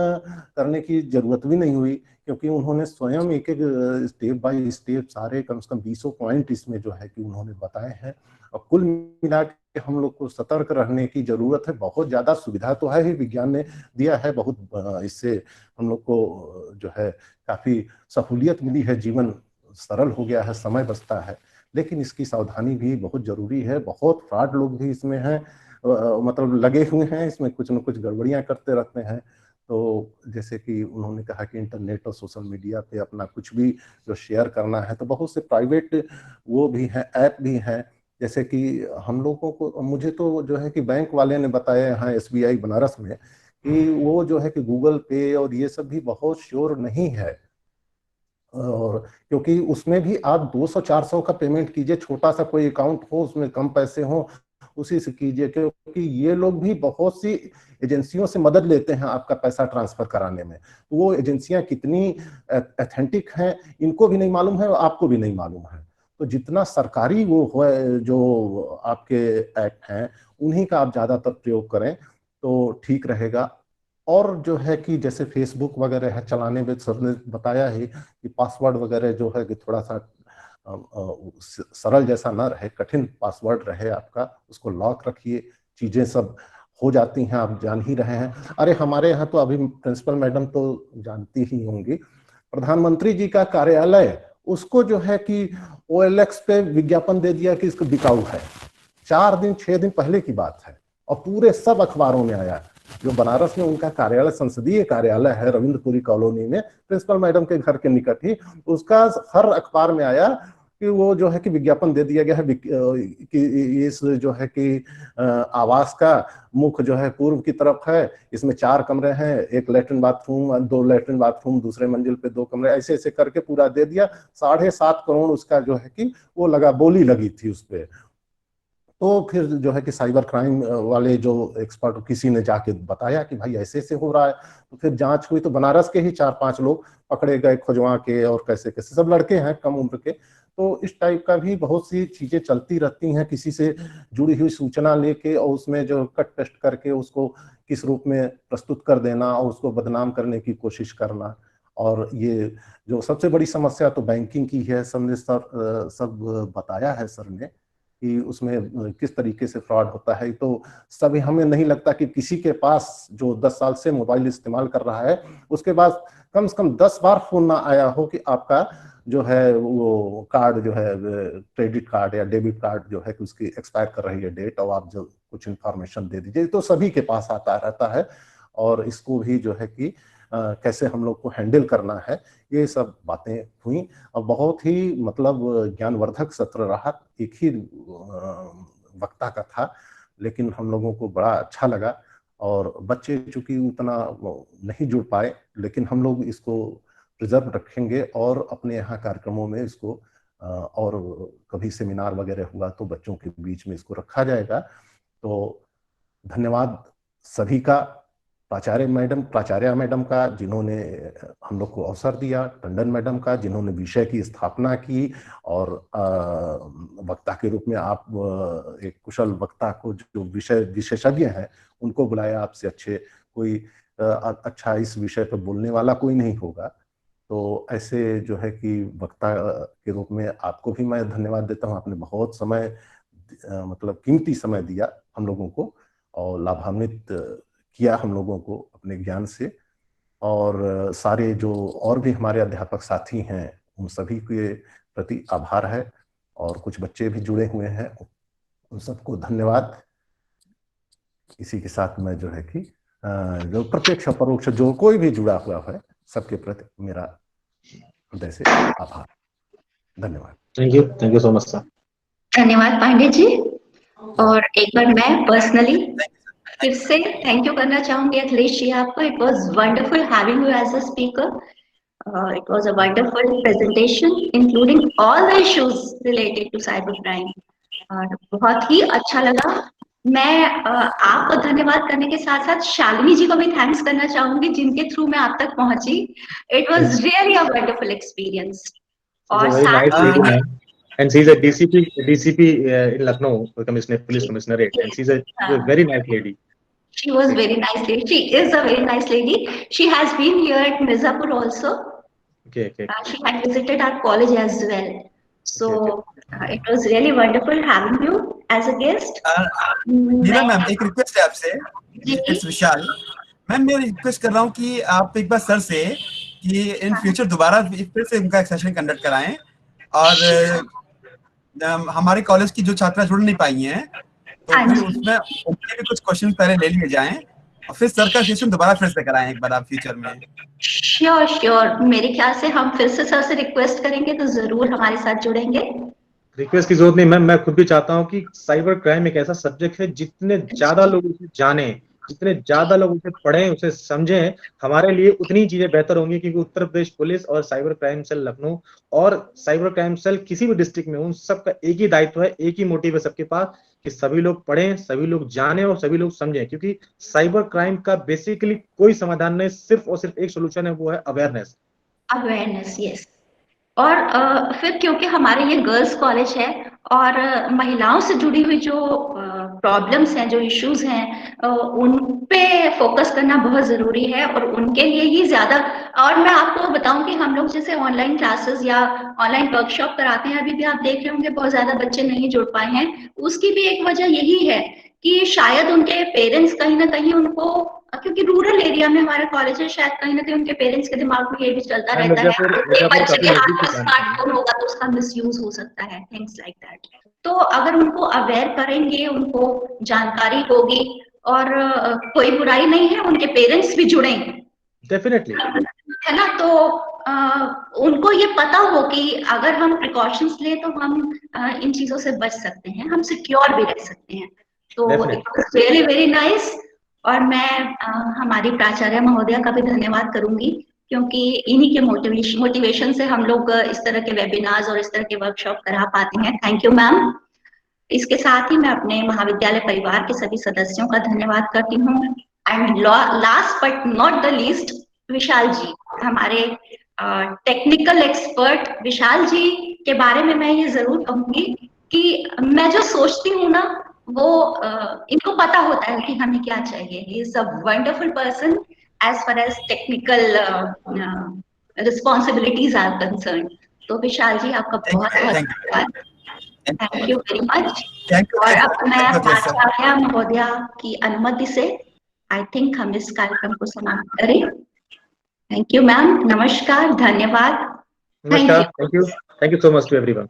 करने की जरूरत भी नहीं हुई, क्योंकि उन्होंने स्वयं एक एक स्टेप बाय स्टेप सारे कम से कम 20 पॉइंट इसमें जो है कि उन्होंने बताए हैं। और कुल मिला के हम लोग को सतर्क रहने की जरूरत है। बहुत ज्यादा सुविधा तो है ही, विज्ञान ने दिया है बहुत, इससे हम लोग को जो है काफी सहूलियत मिली है, जीवन सरल हो गया है, समय बचता है, लेकिन इसकी सावधानी भी बहुत जरूरी है। बहुत फ्रॉड लोग भी इसमें हैं, मतलब लगे हुए हैं इसमें, कुछ न कुछ गड़बड़ियां करते रहते हैं। तो जैसे कि उन्होंने कहा कि इंटरनेट और सोशल मीडिया पे अपना कुछ भी जो शेयर करना है, तो बहुत से प्राइवेट वो भी हैं, ऐप भी हैं, जैसे कि हम लोगों को, मुझे तो जो है कि बैंक वाले ने बताया यहाँ SBI बनारस में कि वो जो है कि गूगल पे और ये सब भी बहुत श्योर नहीं है, और क्योंकि उसमें भी आप 200-400 का पेमेंट कीजिए, छोटा सा कोई अकाउंट हो उसमें कम पैसे हो उसी से कीजिए, क्योंकि ये लोग भी बहुत सी एजेंसियों से मदद लेते हैं आपका पैसा ट्रांसफर कराने में। तो वो एजेंसियां कितनी ऑथेंटिक हैं इनको भी नहीं मालूम है और आपको भी नहीं मालूम है। तो जितना सरकारी वो है जो आपके एक्ट हैं उन्हीं का आप ज्यादातर प्रयोग करें तो ठीक रहेगा। और जो है कि जैसे फेसबुक वगैरह है चलाने में सर ने बताया है कि पासवर्ड वगैरह जो है कि थोड़ा सा सरल जैसा ना रहे, कठिन पासवर्ड रहे आपका, उसको लॉक रखिए, चीजें सब हो जाती हैं, आप जान ही रहे हैं। अरे हमारे यहाँ तो अभी प्रिंसिपल मैडम तो जानती ही होंगी, प्रधानमंत्री जी का कार्यालय उसको जो है कि OLX पे विज्ञापन दे दिया कि इसको बिकाऊ है। 4-6 दिन पहले की बात है और पूरे सब अखबारों में आया। जो बनारस में उनका कार्यालय, संसदीय कार्यालय है रविंद्रपुरी कॉलोनी में, प्रिंसिपल मैडम के घर के निकट ही, उसका हर अखबार में आया कि वो जो है कि विज्ञापन दे दिया गया है कि इस जो है कि आवास का मुख्य जो है पूर्व की तरफ है, इसमें 4 कमरे हैं, 1 लैट्रिन बाथरूम, 2 लैट्रिन बाथरूम, दूसरे मंजिल पे 2 कमरे, ऐसे ऐसे करके पूरा दे दिया। 7.5 करोड़ उसका जो है कि वो लगा, बोली लगी थी उस पर। तो फिर जो है कि साइबर क्राइम वाले जो एक्सपर्ट किसी ने जाके बताया कि भाई ऐसे ऐसे हो रहा है, तो फिर जांच हुई तो बनारस के ही 4-5 लोग पकड़े गए, खुजवा के, और कैसे कैसे, सब लड़के हैं कम उम्र के। तो इस टाइप का भी बहुत सी चीजें चलती रहती हैं, किसी से जुड़ी हुई सूचना लेके और उसमें जो कट पेस्ट करके उसको किस रूप में प्रस्तुत कर देना और उसको बदनाम करने की कोशिश करना। और ये जो सबसे बड़ी समस्या तो बैंकिंग की है, सबने सब बताया है सर ने कि उसमें किस तरीके से फ्रॉड होता है। तो सभी, हमें नहीं लगता कि किसी के पास जो 10 साल से मोबाइल इस्तेमाल कर रहा है उसके पास कम से कम 10 बार फोन ना आया हो कि आपका जो है वो कार्ड जो है क्रेडिट कार्ड या डेबिट कार्ड जो है कि उसकी एक्सपायर कर रही है डेट, और आप जो कुछ इंफॉर्मेशन दे दीजिए। तो सभी के पास आता रहता है, और इसको भी जो है कि कैसे हम लोग को हैंडल करना है, ये सब बातें हुई। और बहुत ही मतलब ज्ञानवर्धक सत्र रहा, एक ही वक्ता का था, लेकिन हम लोगों को बड़ा अच्छा लगा। और बच्चे चूंकि उतना नहीं जुड़ पाए, लेकिन हम लोग इसको प्रिजर्व रखेंगे और अपने यहाँ कार्यक्रमों में इसको और कभी सेमिनार वगैरह हुआ तो बच्चों के बीच में इसको रखा जाएगा। तो धन्यवाद सभी का, प्राचार्य मैडम का जिन्होंने हम लोग को अवसर दिया, टंडन मैडम का जिन्होंने विषय की स्थापना की, और वक्ता के रूप में आप एक कुशल वक्ता को जो विषय विशेषज्ञ हैं उनको बुलाया। आपसे अच्छे कोई अच्छा इस विषय पर बोलने वाला कोई नहीं होगा। तो ऐसे जो है कि वक्ता के रूप में आपको भी मैं धन्यवाद देता हूँ। आपने बहुत समय मतलब कीमती समय दिया हम लोगों को और लाभान्वित किया हम लोगों को अपने ज्ञान से। और सारे जो और भी हमारे अध्यापक साथी हैं उन सभी के प्रति आभार है, और कुछ बच्चे भी जुड़े हुए हैं, उन सबको धन्यवाद। इसी के साथ मैं जो है कि जो प्रत्यक्ष परोक्ष जो कोई भी जुड़ा हुआ है सबके प्रति मेरा हृदय से आभार, धन्यवाद। Thank you so much sir. धन्यवाद पांडे जी। और एक बार मैं पर्सनली फिर से थैंक यू करना चाहूंगी अखिलेश जी आपको। It was wonderful having you as a speaker. It was a wonderful presentation including all the issues related to cyber crime, और बहुत ही अच्छा लगा मैं आपको धन्यवाद करने के साथ साथ शालिनी जी को भी थैंक्स करना चाहूंगी, जिनके थ्रू मैं आप तक पहुंची। It was really a wonderful experience. और साथ ही and she's a DCP in Lucknow, police commissionerate, and she's a very nice lady. She was very nice lady. She is a very nice lady. She has been here at Mirzapur also. Okay. She had visited our college as well. So it was really wonderful having you as a guest. Neelam ma'am, एक request है आपसे। It's Vishal ma'am, मैं request कर रहा हूँ कि आप एक बार सर से कि इन फ्यूचर दोबारा फिर से उनका एक सेशन कंडक्ट कराएं, और हमारे कॉलेज की जो छात्रा जुड़ नहीं पाई हैं तो फिर उसमें उनके भी कुछ क्वेश्चन पहले ले लिए जाएं और फिर सर का सेशन दोबारा फिर से कराएं एक बार आप फ्यूचर में। श्योर, मेरे ख्याल से हम फिर से सर से रिक्वेस्ट करेंगे तो जरूर हमारे साथ जुड़ेंगे। रिक्वेस्ट की जरूरत नहीं मैम, मैं खुद भी चाहता हूँ कि साइबर क्राइम एक ऐसा सब्जेक्ट है, जितने ज्यादा लोग उसे जाने, जितने ज्यादा लोग उसे पढ़ें, उसे समझें, हमारे लिए उतनी चीजें बेहतर होंगी। क्योंकि उत्तर प्रदेश पुलिस और साइबर क्राइम सेल लखनऊ और साइबर क्राइम सेल किसी भी डिस्ट्रिक्ट में, उन सबका एक ही दायित्व है, एक ही मोटिव है सबके पास कि सभी लोग पढ़ें, सभी लोग जानें और सभी लोग समझें। क्योंकि साइबर क्राइम का बेसिकली कोई समाधान नहीं, सिर्फ और सिर्फ एक सोल्यूशन है, वो है अवेयरनेस। यस। और फिर क्योंकि हमारे ये गर्ल्स कॉलेज है और महिलाओं से जुड़ी हुई जो प्रॉब्लम्स हैं, जो इश्यूज हैं, उन पे फोकस करना बहुत जरूरी है और उनके लिए ही ज्यादा। और मैं आपको बताऊं कि हम लोग जैसे ऑनलाइन क्लासेस या ऑनलाइन वर्कशॉप कराते हैं, अभी भी आप देख रहे होंगे बहुत ज्यादा बच्चे नहीं जुड़ पाए हैं। उसकी भी एक वजह यही है कि शायद उनके पेरेंट्स कहीं ना कहीं उनको, क्योंकि रूरल एरिया में हमारे कॉलेज है, शायद कहीं ना कहीं उनके पेरेंट्स के दिमाग में ये भी चलता रहता है कि बच्चे के हाथ में स्मार्टफोन होगा तो उसका मिसयूज हो सकता है, थिंग्स लाइक दैट। तो अगर उनको अवेयर करेंगे, उनको जानकारी होगी, और कोई बुराई नहीं है उनके पेरेंट्स भी जुड़े, डेफिनेटली, है ना। तो उनको ये पता हो कि अगर हम प्रिकॉशंस लें तो हम इन चीजों से बच सकते हैं, हम सिक्योर भी रह सकते हैं। तो रियली वेरी नाइस। और मैं हमारी प्राचार्य महोदया का भी धन्यवाद करूंगी, क्योंकि इन्हीं के मोटिवेशन से हम लोग इस तरह के वेबिनार्स और इस तरह के वर्कशॉप करा पाते हैं। Thank you ma'am. इसके साथ ही मैं अपने महाविद्यालय परिवार के सभी सदस्यों का धन्यवाद करती हूँ। And last but not the least, Vishal ji, हमारे टेक्निकल एक्सपर्ट विशाल जी के बारे में मैं ये जरूर कहूंगी कि मैं जो सोचती हूँ ना, वो इनको पता होता है कि हमें क्या चाहिए। He is a wonderful person as far as technical responsibilities are concern. तो विशाल जी, आपका बहुत बहुत धन्यवाद। Thank you very much. और अब मैं प्राचार्य महोदया की अनुमति से आई थिंक हम इस कार्यक्रम को समाप्त करें। Thank you ma'am. नमस्कार, धन्यवाद। Thank you so much to everyone.